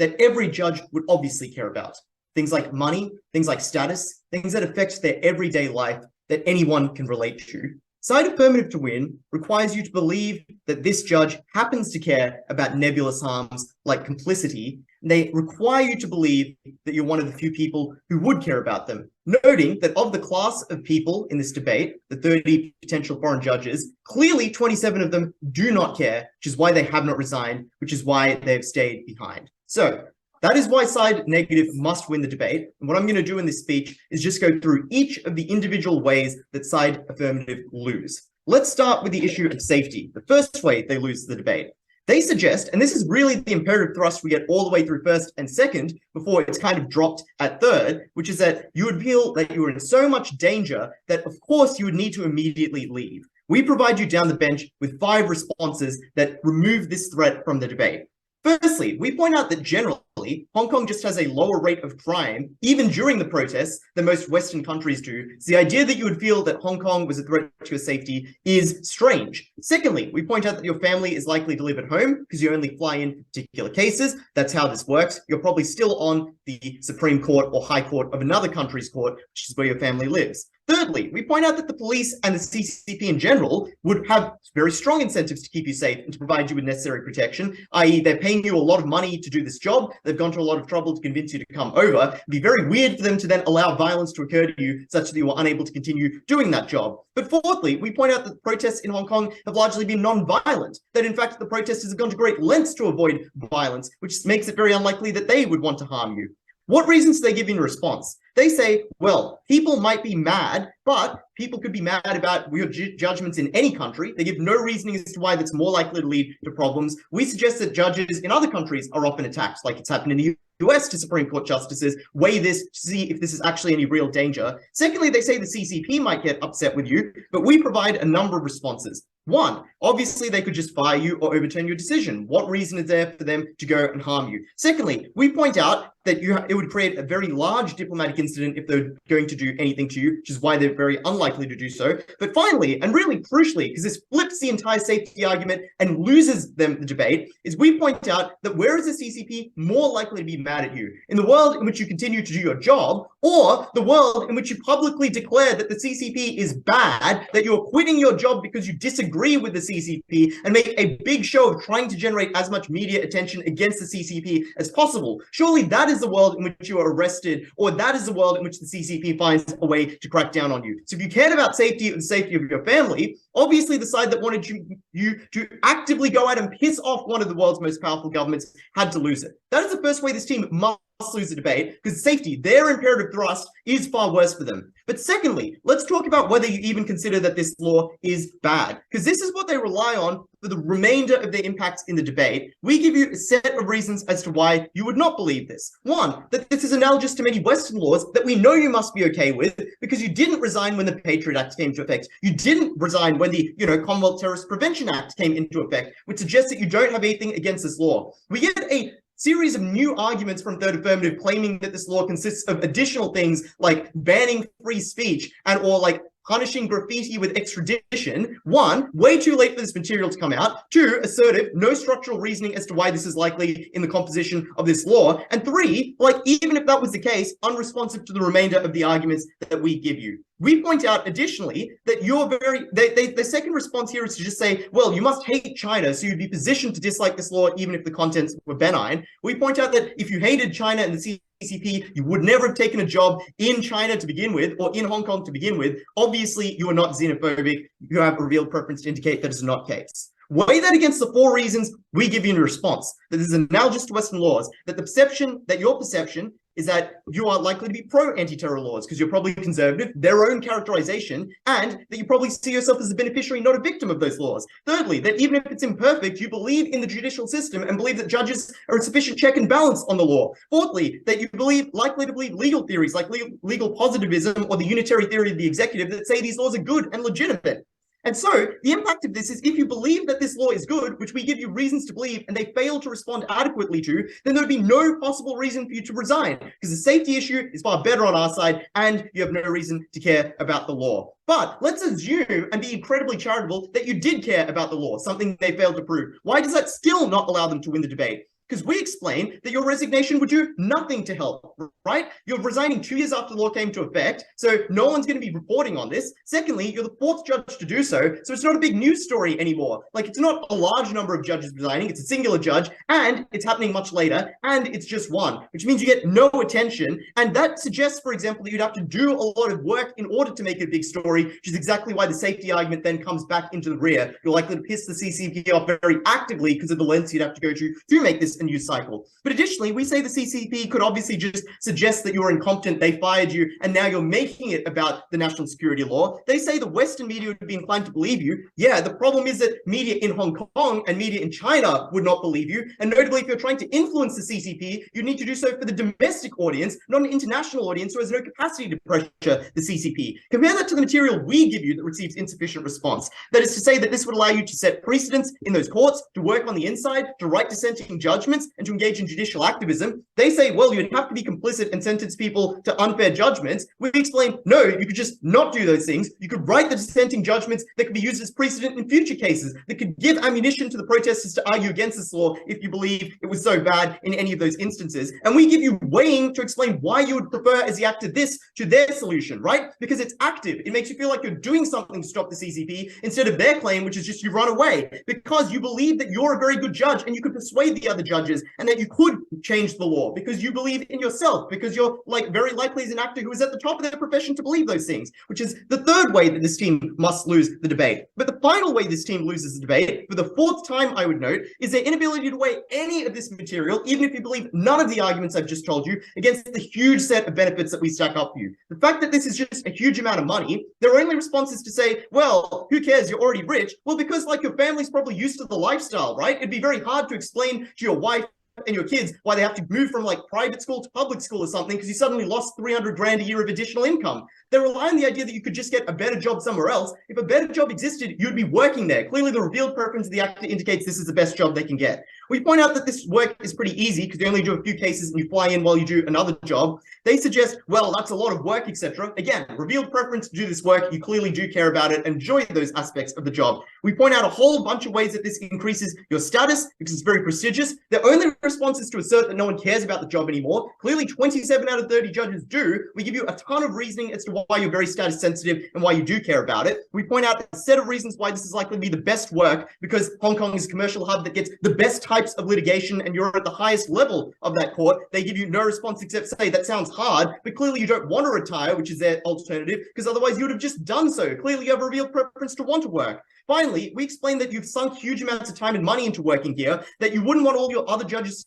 that every judge would obviously care about. Things like money, things like status, things that affect their everyday life that anyone can relate to. Side affirmative to win requires you to believe that this judge happens to care about nebulous harms like complicity. They require you to believe that you're one of the few people who would care about them, noting that of the class of people in this debate, the 30 potential foreign judges, clearly 27 of them do not care, which is why they have not resigned, which is why they've stayed behind. So that is why side negative must win the debate. And what I'm going to do in this speech is just go through each of the individual ways that side affirmative lose. Let's start with the issue of safety. The first way they lose the debate. They suggest, and this is really the imperative thrust we get all the way through first and second before it's kind of dropped at third, which is that you would feel that you were in so much danger that of course you would need to immediately leave. We provide you down the bench with 5 responses that remove this threat from the debate. Firstly, we point out that generally, Hong Kong just has a lower rate of crime, even during the protests, than most Western countries do. So the idea that you would feel that Hong Kong was a threat to your safety is strange. Secondly, we point out that your family is likely to live at home because you only fly in particular cases. That's how this works. You're probably still on the Supreme Court or High Court of another country's court, which is where your family lives. Thirdly, we point out that the police and the CCP in general would have very strong incentives to keep you safe and to provide you with necessary protection, i.e. they're paying you a lot of money to do this job, they've gone to a lot of trouble to convince you to come over. It'd be very weird for them to then allow violence to occur to you such that you are unable to continue doing that job. But fourthly, we point out that the protests in Hong Kong have largely been non-violent, that in fact the protesters have gone to great lengths to avoid violence, which makes it very unlikely that they would want to harm you. What reasons do they give in response? They say, well, people might be mad, but people could be mad about your judgments in any country. They give no reasoning as to why that's more likely to lead to problems. We suggest that judges in other countries are often attacked, like it's happened in the US to Supreme Court justices, weigh this to see if this is actually any real danger. Secondly, they say the CCP might get upset with you, but we provide a number of responses. One, obviously they could just fire you or overturn your decision. What reason is there for them to go and harm you? Secondly, we point out that it would create a very large diplomatic incident if they're going to do anything to you, which is why they're very unlikely to do so. But finally, and really crucially, because this flips the entire safety argument and loses them the debate, is we point out that where is the CCP more likely to be mad at you? In the world in which you continue to do your job, or the world in which you publicly declare that the CCP is bad, that you're quitting your job because you disagree with the CCP and make a big show of trying to generate as much media attention against the CCP as possible. Surely that is the world in which you are arrested, or that is the world in which the CCP finds a way to crack down on you. So if you cared about safety and the safety of your family, obviously the side that wanted you to actively go out and piss off one of the world's most powerful governments had to lose it. That is the first way this team must lose the debate, because safety, their imperative thrust, is far worse for them. But secondly, let's talk about whether you even consider that this law is bad, because this is what they rely on for the remainder of their impacts in the debate. We give you a set of reasons as to why you would not believe this. One, that this is analogous to many Western laws that we know you must be okay with, because you didn't resign when the Patriot Act came into effect. You didn't resign when the Commonwealth Terrorist Prevention Act came into effect, which suggests that you don't have anything against this law. We get a series of new arguments from Third Affirmative claiming that this law consists of additional things like banning free speech or like punishing graffiti with extradition. One, way too late for this material to come out. Two, assertive, no structural reasoning as to why this is likely in the composition of this law. And three, like even if that was the case, unresponsive to the remainder of the arguments that we give you. We point out additionally that the second response here is to just say, well, you must hate China, so you'd be positioned to dislike this law even if the contents were benign. We point out that if you hated China and the CCP, you would never have taken a job in China to begin with, or in Hong Kong to begin with. Obviously, you are not xenophobic. You have a real preference to indicate that is not the case. Weigh that against the 4 reasons we give you in response. That this is analogous to Western laws, that your perception is that you are likely to be pro-anti-terror laws because you're probably conservative, their own characterization, and that you probably see yourself as a beneficiary, not a victim of those laws. Thirdly, that even if it's imperfect, you believe in the judicial system and believe that judges are a sufficient check and balance on the law. Fourthly, that you likely to believe legal theories like legal positivism or the unitary theory of the executive that say these laws are good and legitimate. And so the impact of this is if you believe that this law is good, which we give you reasons to believe, and they fail to respond adequately to, then there would be no possible reason for you to resign, because the safety issue is far better on our side, and you have no reason to care about the law. But let's assume and be incredibly charitable that you did care about the law, something they failed to prove. Why does that still not allow them to win the debate? Because we explained that your resignation would do nothing to help, right? You're resigning 2 years after the law came to effect, so no one's going to be reporting on this. Secondly, you're the fourth judge to do so, so it's not a big news story anymore. Like, it's not a large number of judges resigning, it's a singular judge, and it's happening much later, and it's just one, which means you get no attention, and that suggests, for example, that you'd have to do a lot of work in order to make it a big story, which is exactly why the safety argument then comes back into the rear. You're likely to piss the CCP off very actively because of the lengths you'd have to go to make this a news cycle. But additionally, we say the CCP could obviously just suggest that you're incompetent, they fired you, and now you're making it about the national security law. They say the Western media would be inclined to believe you. Yeah, the problem is that media in Hong Kong and media in China would not believe you. And notably, if you're trying to influence the CCP, you need to do so for the domestic audience, not an international audience who has no capacity to pressure the CCP. Compare that to the material we give you that receives insufficient response. That is to say that this would allow you to set precedents in those courts, to work on the inside, to write dissenting judgments, and to engage in judicial activism. They say, well, you'd have to be complicit and sentence people to unfair judgments. We explain, no, you could just not do those things. You could write the dissenting judgments that could be used as precedent in future cases, that could give ammunition to the protesters to argue against this law if you believe it was so bad in any of those instances. And we give you weighing to explain why you would prefer as the actor this to their solution, right? Because it's active. It makes you feel like you're doing something to stop the CCP instead of their claim, which is just you run away. Because you believe that you're a very good judge and you could persuade the other judges and that you could change the law because you believe in yourself, because you're like very likely as an actor who is at the top of their profession to believe those things, which is the third way that this team must lose the debate. But the final way this team loses the debate, for the fourth time I would note, is their inability to weigh any of this material, even if you believe none of the arguments I've just told you, against the huge set of benefits that we stack up for you. The fact that this is just a huge amount of money, their only response is to say, well, who cares, you're already rich. Well, because like your family's probably used to the lifestyle, right? It'd be very hard to explain to your wife and your kids why they have to move from like private school to public school or something because you suddenly lost 300 grand a year of additional income. They rely on the idea that you could just get a better job somewhere else. If a better job existed, you'd be working there. Clearly, the revealed preference of the actor indicates this is the best job they can get. We point out that this work is pretty easy because they only do a few cases and you fly in while you do another job. They suggest, well, that's a lot of work, etc. Again, revealed preference to do this work. You clearly do care about it and enjoy those aspects of the job. We point out a whole bunch of ways that this increases your status because it's very prestigious. Their only response is to assert that no one cares about the job anymore. Clearly, 27 out of 30 judges do. We give you a ton of reasoning as to why you're very status sensitive and why you do care about it. We point out a set of reasons why this is likely to be the best work because Hong Kong is a commercial hub that gets the best types of litigation and you're at the highest level of that court. They give you no response except say that sounds hard, but clearly you don't want to retire, which is their alternative, because otherwise you would have just done so. Clearly you have a real preference to want to work. Finally, we explain that you've sunk huge amounts of time and money into working here, that you wouldn't want all your other judges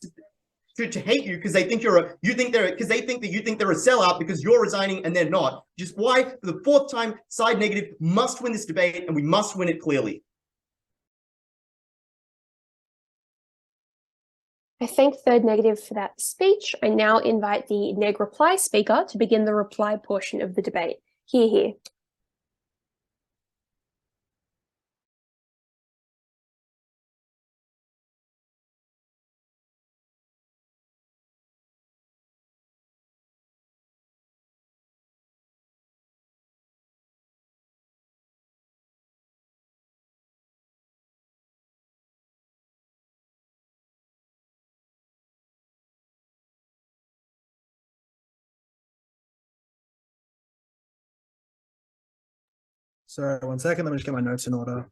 to hate you because they think they're a sellout because you're resigning and they're not. Just why, for the fourth time, side negative must win this debate and we must win it clearly. I thank third negative for that speech. I now invite the neg reply speaker to begin the reply portion of the debate. Hear, hear. So 1 second, let me just get my notes in order.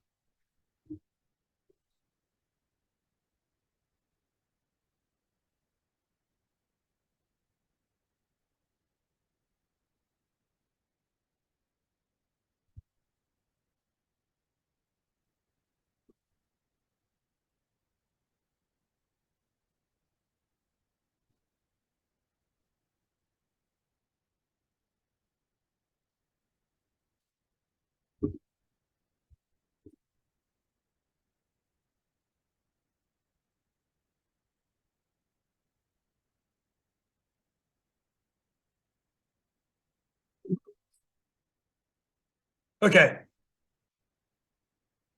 Okay.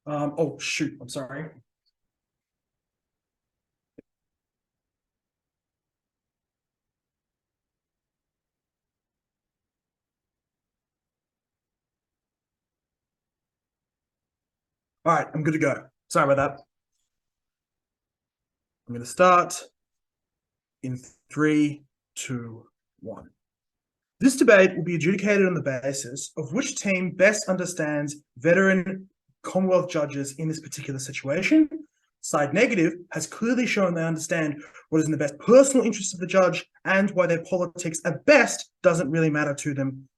Oh, shoot, I'm sorry. All right, I'm good to go. Sorry about that. I'm going to start in 3, 2, 1. This debate will be adjudicated on the basis of which team best understands veteran Commonwealth judges in this particular situation. Side negative has clearly shown they understand what is in the best personal interest of the judge and why their politics at best doesn't really matter to them.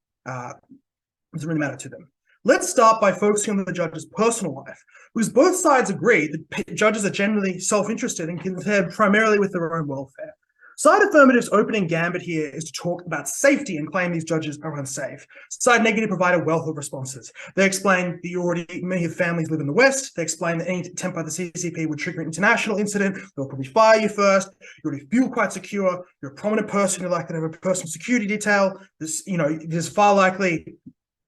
Let's start by focusing on the judge's personal life, because both sides agree that judges are generally self-interested and concerned primarily with their own welfare. Side affirmative's opening gambit here is to talk about safety and claim these judges are unsafe. Side negative provide a wealth of responses. They explain that many of families live in the West. They explain that any attempt by the CCP would trigger an international incident. They'll probably fire you first. You already feel quite secure. You're a prominent person. You're likely to have a personal security detail. There's far likely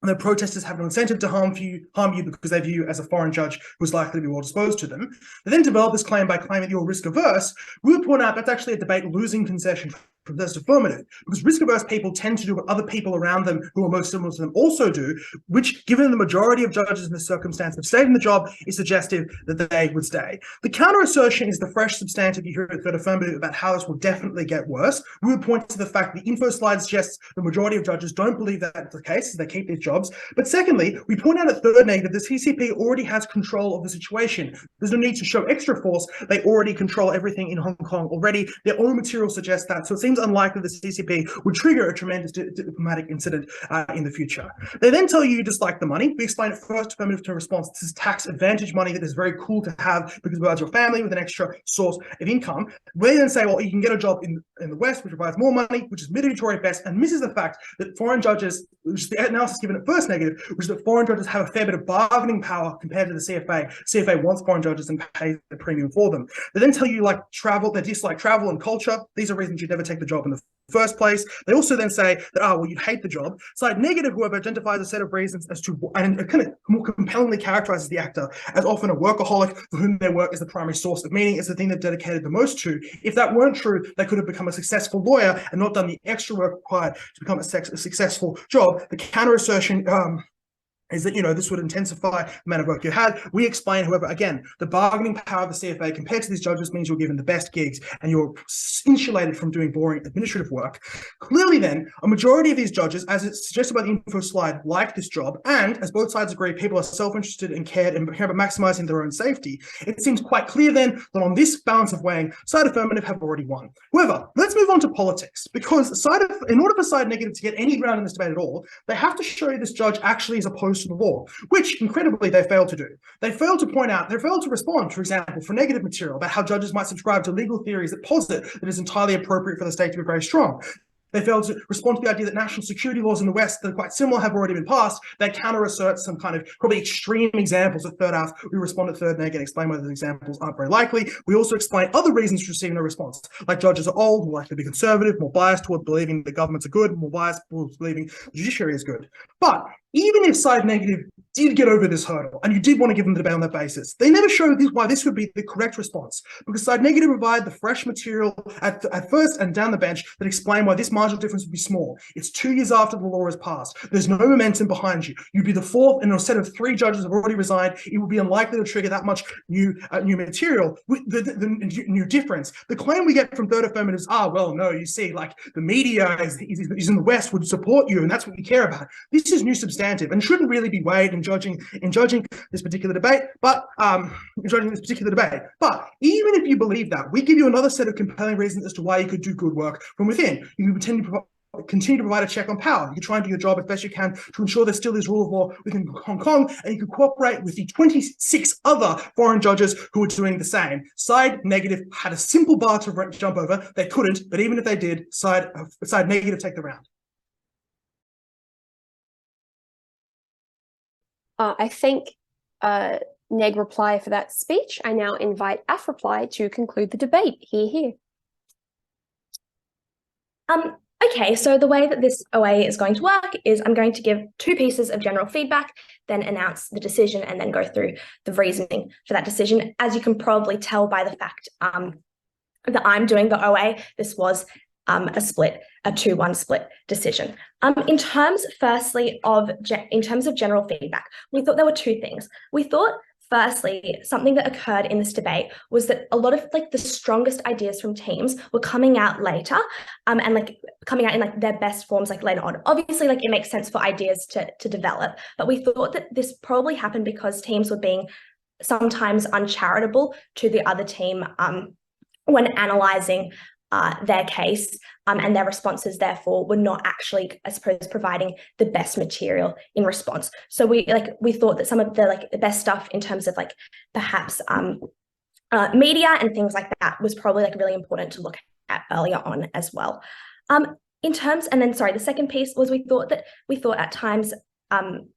the protesters have no incentive to harm you because they view you as a foreign judge who's likely to be well disposed to them. They then develop this claim by claiming that you're risk averse. We would point out that's actually a debate losing concession from this affirmative, because risk averse people tend to do what other people around them who are most similar to them also do, which, given the majority of judges in this circumstance have stayed in the job, is suggestive that they would stay. The counter assertion is the fresh substantive you hear at third affirmative about how this will definitely get worse. We would point to the fact the info slide suggests the majority of judges don't believe that's the case, so they keep these jobs. But secondly, we point out at third negative the CCP already has control of the situation. There's no need to show extra force. They already control everything in Hong Kong already. Their own material suggests that, so it seems unlikely the CCP would trigger a tremendous diplomatic incident in the future. They then tell you just like the money. We explain it first affirmative to response. This is tax advantage money that is very cool to have because it provides your family with an extra source of income. We then say, well, you can get a job in the West, which provides more money, which is mitigatory at best, and misses the fact that foreign judges, which is the analysis given at first negative, which is that foreign judges have a fair bit of bargaining power compared to the CFA. CFA wants foreign judges and pays the premium for them. They then tell you like travel, they dislike travel and culture. These are reasons you'd never take the job in the first place. They also then say that, well, you'd hate the job. Side negative, however, identifies a set of reasons as to, and it kind of more compellingly characterizes the actor as often a workaholic for whom their work is the primary source of meaning. It's the thing they've dedicated the most to. If that weren't true, they could have become a successful lawyer and not done the extra work required to become a successful job. The counter assertion is that, this would intensify the amount of work you had. We explain, however, again, the bargaining power of the CFA compared to these judges means you're given the best gigs and you're insulated from doing boring administrative work. Clearly then, a majority of these judges, as it's suggested by the info slide, like this job, and as both sides agree, people are self-interested and care about maximizing their own safety. It seems quite clear then that on this balance of weighing, side affirmative have already won. However, let's move on to politics, because in order for side negative to get any ground in this debate at all, they have to show you this judge actually is opposed to the law, which incredibly they failed to do. They failed to respond, for example, for negative material about how judges might subscribe to legal theories that posit that it is entirely appropriate for the state to be very strong. They failed to respond to the idea that national security laws in the West that are quite similar have already been passed. They counter-assert some kind of probably extreme examples at third half. We respond at third neg and explain why those examples aren't very likely. We also explain other reasons for receiving no response, like judges are old, more likely to be conservative, more biased toward believing the governments are good, more biased towards believing the judiciary is good. But even if side negative did get over this hurdle, and you did want to give them the debate on that basis, they never show why this would be the correct response, because side negative provide the fresh material at first and down the bench that explain why this marginal difference would be small. It's 2 years after the law is passed. There's no momentum behind you. You'd be the fourth, and a set of 3 judges have already resigned. It would be unlikely to trigger that much new material. The new difference. The claim we get from third affirmatives, well, no, you see, like the media is in the West would support you, and that's what we care about. This is new substantive and shouldn't really be weighed in judging this particular debate. But even if you believe that, we give you another set of compelling reasons as to why you could do good work from within. You continue to provide a check on power. You can try and do your job as best you can to ensure there still is rule of law within Hong Kong, and you can cooperate with the 26 other foreign judges who are doing the same. Side negative had a simple bar to jump over. They couldn't, but even if they did, side negative take the round. I thank Neg Reply for that speech. I now invite Af Reply to conclude the debate. Hear, hear. Okay, so the way that this OA is going to work is I'm going to give 2 pieces of general feedback, then announce the decision, and then go through the reasoning for that decision. As you can probably tell by the fact that I'm doing the OA, this was a 2-1 split decision. In terms of general feedback, we thought there were 2 things. We thought, firstly, something that occurred in this debate was that a lot of the strongest ideas from teams were coming out later, and coming out in their best forms later on. Obviously, it makes sense for ideas to develop, but we thought that this probably happened because teams were being sometimes uncharitable to the other team when analysing their case, and their responses therefore were not actually, I suppose, providing the best material in response. So we thought that some of the best stuff in terms of perhaps media and things like that was probably really important to look at earlier on as well. The second piece was we thought at times some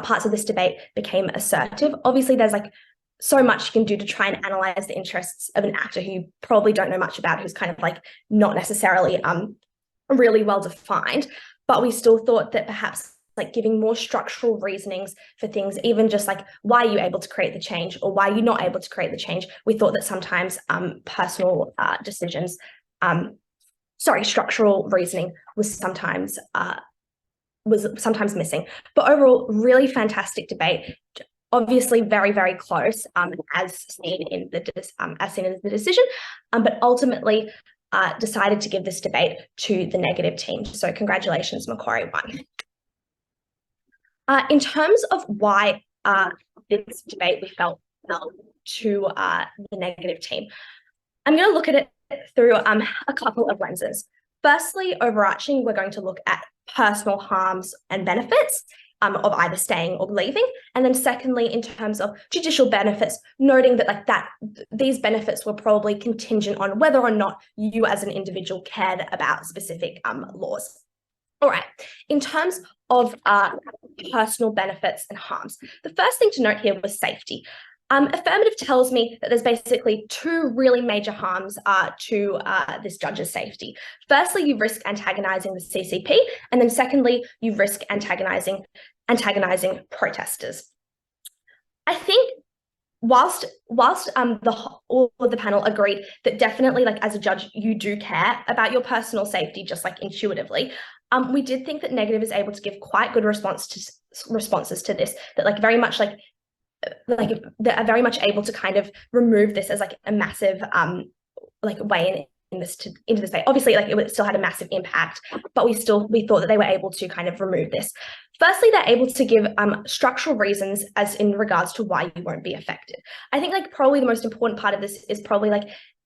parts of this debate became assertive. Obviously, there's so much you can do to try and analyze the interests of an actor who you probably don't know much about, who's kind of not necessarily really well defined. But we still thought that perhaps giving more structural reasonings for things, even just why are you able to create the change or why are you not able to create the change, we thought that sometimes personal decisions, structural reasoning was sometimes missing. But overall, really fantastic debate. Obviously, very, very close, as seen in the decision, but ultimately decided to give this debate to the negative team. So congratulations, Macquarie won. In terms of why this debate we felt to the negative team, I'm going to look at it through a couple of lenses. Firstly, overarching, we're going to look at personal harms and benefits of either staying or leaving. And then secondly, in terms of judicial benefits, noting that these benefits were probably contingent on whether or not you as an individual cared about specific laws. All right, in terms of personal benefits and harms, the first thing to note here was safety. Affirmative tells me that there's basically 2 really major harms to this judge's safety. Firstly, you risk antagonising the CCP, and then secondly, you risk antagonising protesters. I think whilst all of the panel agreed that definitely as a judge you do care about your personal safety just intuitively, we did think that negative is able to give quite good responses to this, that very much they're very much able to kind of remove this as a massive way into this debate. Obviously, it still had a massive impact, but we thought that they were able to kind of remove this. Firstly, they're able to give structural reasons as in regards to why you won't be affected. I think probably the most important part of this is probably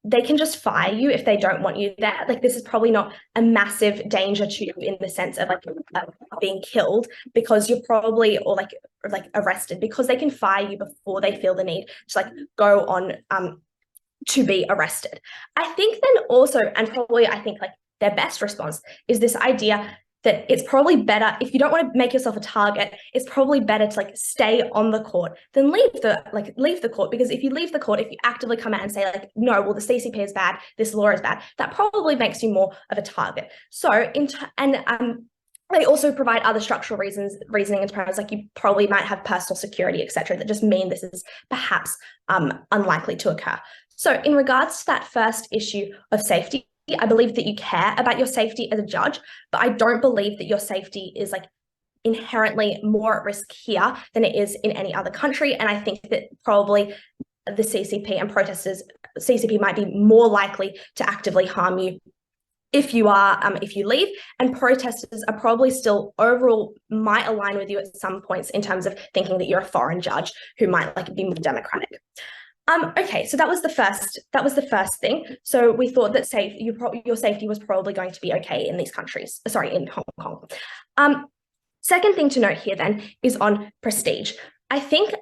they can just fire you if they don't want you there. This is probably not a massive danger to you in the sense of being killed because you're probably or arrested, because they can fire you before they feel the need to go on to be arrested. I think then also, and probably I think their best response is this idea that it's probably better, if you don't want to make yourself a target, it's probably better to stay on the court than leave the court. Because if you leave the court, if you actively come out and say no, well, the CCP is bad, this law is bad, that probably makes you more of a target. So they also provide other structural reasoning in terms you probably might have personal security, etc., that just mean this is perhaps unlikely to occur. So in regards to that first issue of safety, I believe that you care about your safety as a judge, but I don't believe that your safety is inherently more at risk here than it is in any other country. And I think that probably the CCP and protesters, CCP might be more likely to actively harm you if you leave, and protesters are probably still overall might align with you at some points in terms of thinking that you're a foreign judge who might like be more democratic. Okay, so that was the first thing. So we thought that your safety was probably going to be okay in these countries, in Hong Kong. Second thing to note here then is on prestige. I think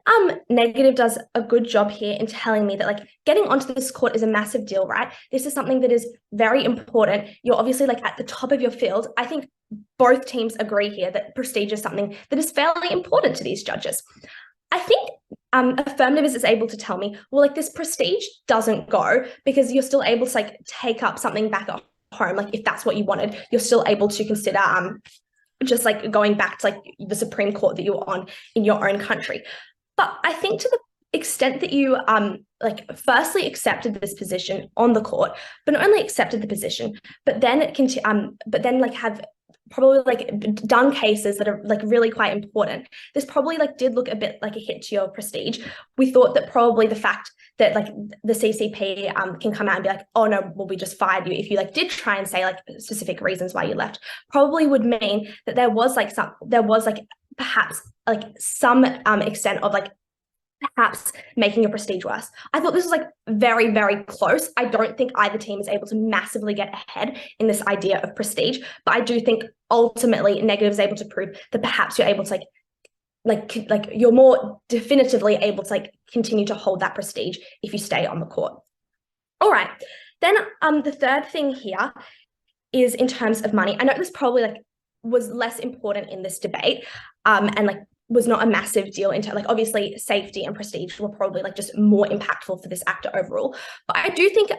Negative does a good job here in telling me that like getting onto this court is a massive deal, right? This is something that is very important. You're obviously like at the top of your field. I think both teams agree here that prestige is something that is fairly important to these judges. I think Affirmative is able to tell me, well, like this prestige doesn't go because you're still able to like take up something back at home, like if that's what you wanted, you're still able to consider just like going back to like the Supreme Court that you're on in your own country. But I think to the extent that you like firstly accepted this position on the court, but not only accepted the position, but then like have probably like done cases that are like really quite important. This probably like did look a bit like a hit to your prestige. We thought that probably the fact that like the CCP can come out and be like, oh no, well, we just fired you, if you like did try and say like specific reasons why you left, probably would mean that there was perhaps like some extent of like perhaps making your prestige worse. I thought this was like very, very close. I don't think either team is able to massively get ahead in this idea of prestige, but I do think ultimately negative is able to prove that perhaps you're able to like you're more definitively able to like continue to hold that prestige if you stay on the court. All right, then the third thing here is in terms of money. I know this probably like was less important in this debate and like was not a massive deal into like obviously safety and prestige were probably like just more impactful for this actor overall. But I do think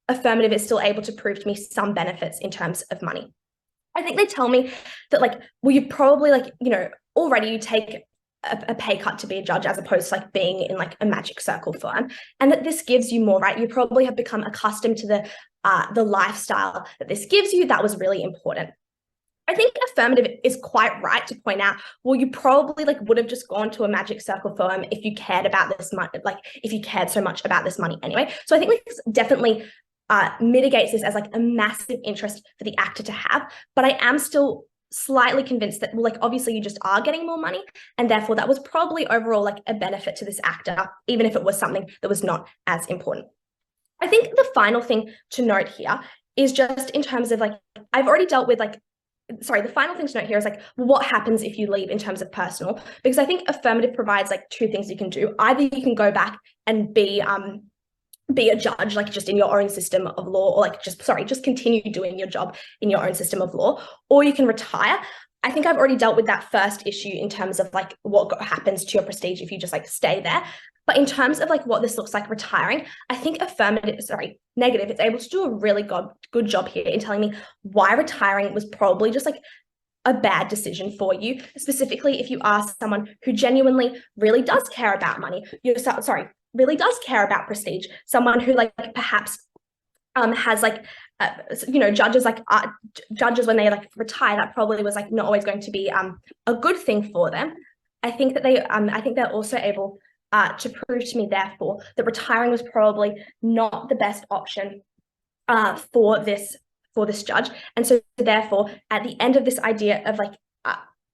affirmative is still able to prove to me some benefits in terms of money. I think they tell me that like, well, you probably like, you know, already you take a pay cut to be a judge as opposed to like being in like a magic circle firm, and that this gives you more, right? You probably have become accustomed to the lifestyle that this gives you. That was really important. I think affirmative is quite right to point out, well, you probably like would have just gone to a magic circle firm if you cared about this money, like if you cared so much about this money anyway. So I think this definitely mitigates this as like a massive interest for the actor to have, but I am still slightly convinced that, well, like obviously you just are getting more money, and therefore that was probably overall like a benefit to this actor, even if it was something that was not as important. I think the final thing to note here is just in terms of like, I've already dealt with like, sorry, the final thing to note here is like, what happens if you leave in terms of personal? Because I think affirmative provides like two things you can do. Either you can go back and be a judge, like just in your own system of law, or like just continue doing your job in your own system of law, or you can retire. I think I've already dealt with that first issue in terms of like what happens to your prestige if you just like stay there. But in terms of like what this looks like retiring, I think negative, it's able to do a really good job here in telling me why retiring was probably just like a bad decision for you, specifically if you are someone who genuinely really does care about money, really does care about prestige, someone who like perhaps has like judges when they like retire, that probably was like not always going to be a good thing for them. I think that they're also able to prove to me, therefore, that retiring was probably not the best option for this judge. And so therefore, at the end of this idea of like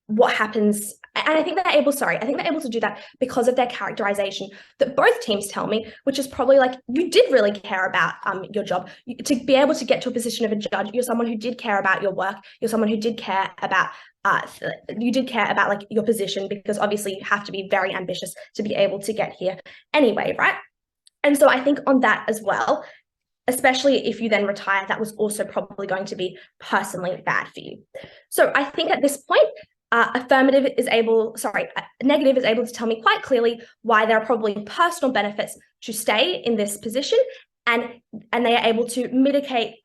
what happens, and I think they're able to do that because of their characterization that both teams tell me, which is probably like, you did really care about your job. To be able to get to a position of a judge, you're someone who did care about your work. You're someone who did care about like your position, because obviously you have to be very ambitious to be able to get here anyway, right? And so I think on that as well, especially if you then retire, that was also probably going to be personally bad for you. So I think at this point, negative is able to tell me quite clearly why there are probably personal benefits to stay in this position, and they are able to mitigate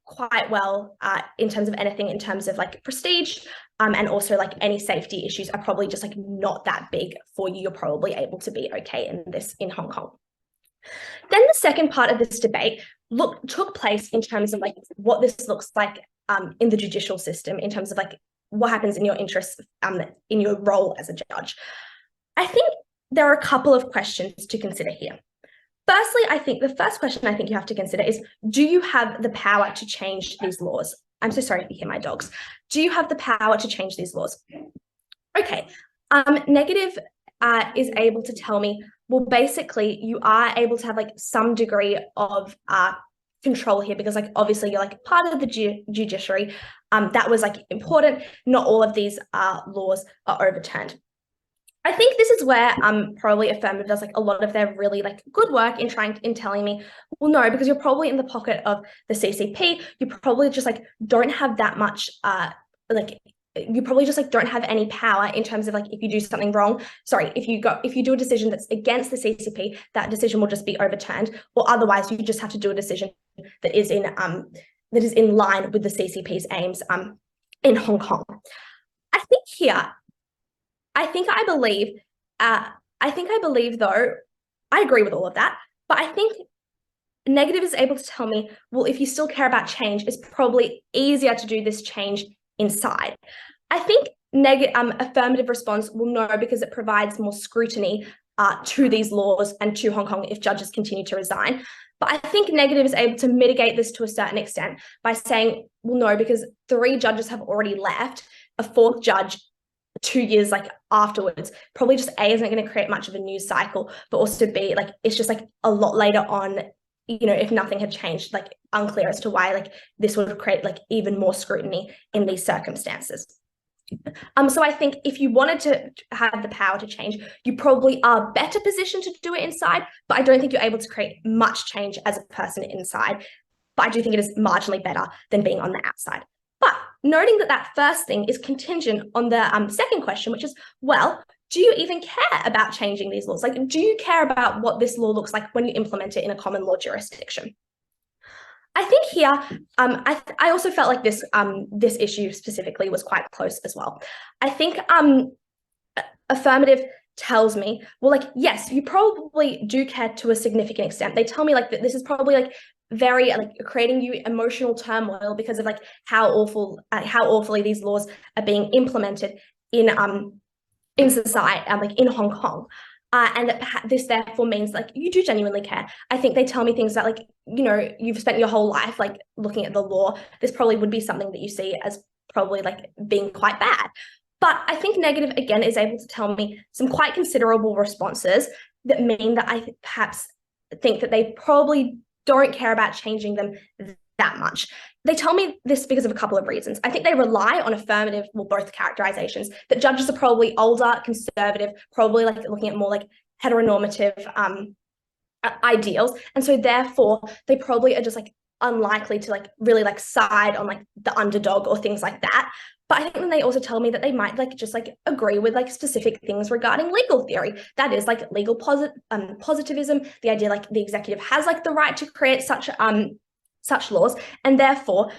quite well in terms of anything in terms of like prestige, and also like any safety issues are probably just like not that big for you. You're probably able to be okay in Hong Kong. Then the second part of this debate took place in terms of like what this looks like in the judicial system, in terms of like what happens in your interests in your role as a judge. I think there are a couple of questions to consider here. Firstly, I think the first question I think you have to consider is, do you have the power to change these laws? I'm so sorry if you hear my dogs. Do you have the power to change these laws? Okay, negative is able to tell me, well, basically you are able to have like some degree of control here, because like obviously you're like part of the judiciary. That was like important. Not all of these laws are overturned. I think this is where probably affirmative does like a lot of their really like good work in telling me, well, no, because you're probably in the pocket of the CCP. You probably just like don't have that much you probably just like don't have any power in terms of like if you do something wrong. Sorry, if you do a decision that's against the CCP, that decision will just be overturned, or otherwise you just have to do a decision that is in that is in line with the CCP's aims in Hong Kong. I think here, I believe though, I agree with all of that, but I think negative is able to tell me, well, if you still care about change, it's probably easier to do this change inside. I think affirmative response will no, because it provides more scrutiny to these laws and to Hong Kong if judges continue to resign. But I think negative is able to mitigate this to a certain extent by saying, well, no, because 3 judges have already left, a 4th judge 2 years afterwards, probably just A, isn't going to create much of a news cycle, but also B, it's just a lot later on, if nothing had changed, unclear as to why this would create even more scrutiny in these circumstances. So I think if you wanted to have the power to change, you probably are better positioned to do it inside, but I don't think you're able to create much change as a person inside. But I do think it is marginally better than being on the outside. But noting that first thing is contingent on the second question, which is, well, do you even care about changing these laws? Do you care about what this law looks like when you implement it in a common law jurisdiction? I think here, I also felt like this issue specifically was quite close as well. I think affirmative tells me, well, yes, you probably do care to a significant extent. They tell me that this is probably very creating you emotional turmoil because of how awfully these laws are being implemented in society, in Hong Kong. And that this therefore means you do genuinely care. I think they tell me things that you've spent your whole life looking at the law. This probably would be something that you see as probably being quite bad. But I think negative again is able to tell me some quite considerable responses that mean that I perhaps think that they probably don't care about changing them that much. They tell me this because of a couple of reasons. I think they rely on affirmative, both characterizations, that judges are probably older, conservative, probably looking at more heteronormative ideals. And so therefore they probably are just unlikely to really side on the underdog or things like that. But I think then they also tell me that they might just agree with specific things regarding legal theory. That is legal positivism, the idea the executive has the right to create such laws, and therefore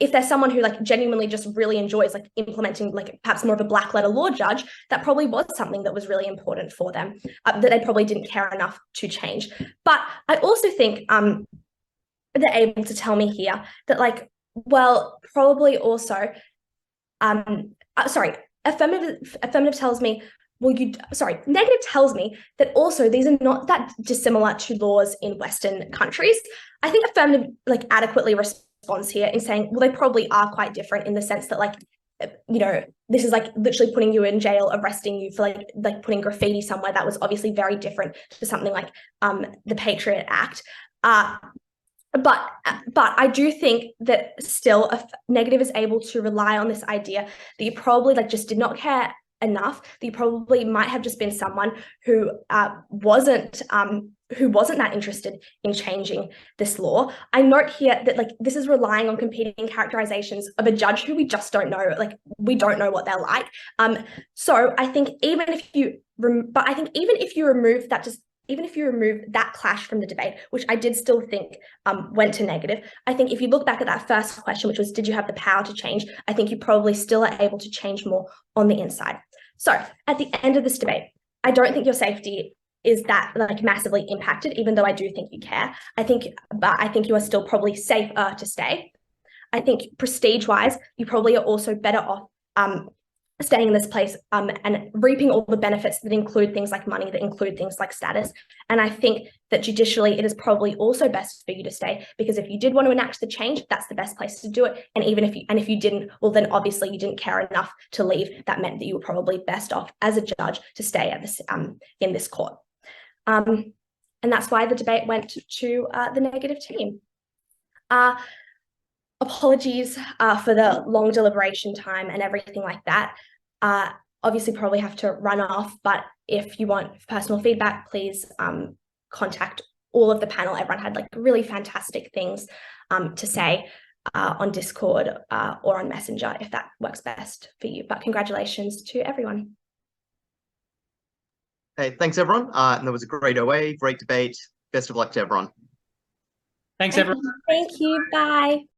if there's someone who genuinely just really enjoys implementing perhaps more of a black letter law judge, that probably was something that was really important for them, that they probably didn't care enough to change. But I also think they're able to tell me here that well, probably also affirmative tells me, well, negative tells me that also these are not that dissimilar to laws in Western countries. I think affirmative adequately responds here in saying, well, they probably are quite different in the sense that this is literally putting you in jail, arresting you for putting graffiti somewhere. That was obviously very different to something like the Patriot Act. But I do think that still negative is able to rely on this idea that you probably just did not care enough, that you probably might have just been someone who wasn't that interested in changing this law. I note here that this is relying on competing characterizations of a judge who we just don't know. We don't know what they're like. So I think even if you remove that clash from the debate, which I did still think went to negative, I think if you look back at that first question, which was, did you have the power to change? I think you probably still are able to change more on the inside. So at the end of this debate, I don't think your safety is that massively impacted, even though I do think you care. But I think you are still probably safer to stay. I think prestige-wise, you probably are also better off staying in this place and reaping all the benefits that include things like money, that include things like status. And I think that judicially, it is probably also best for you to stay, because if you did want to enact the change, that's the best place to do it. And even if you didn't, well, then obviously you didn't care enough to leave. That meant that you were probably best off as a judge to stay at this in this court. And that's why the debate went to the negative team. Apologies for the long deliberation time and everything like that. Obviously probably have to run off, but if you want personal feedback, please contact all of the panel. Everyone had really fantastic things to say on Discord or on Messenger, if that works best for you. But congratulations to everyone. Hey, thanks everyone. And that was a great OA, great debate. Best of luck to everyone. Thanks, everyone. Thank you. Bye.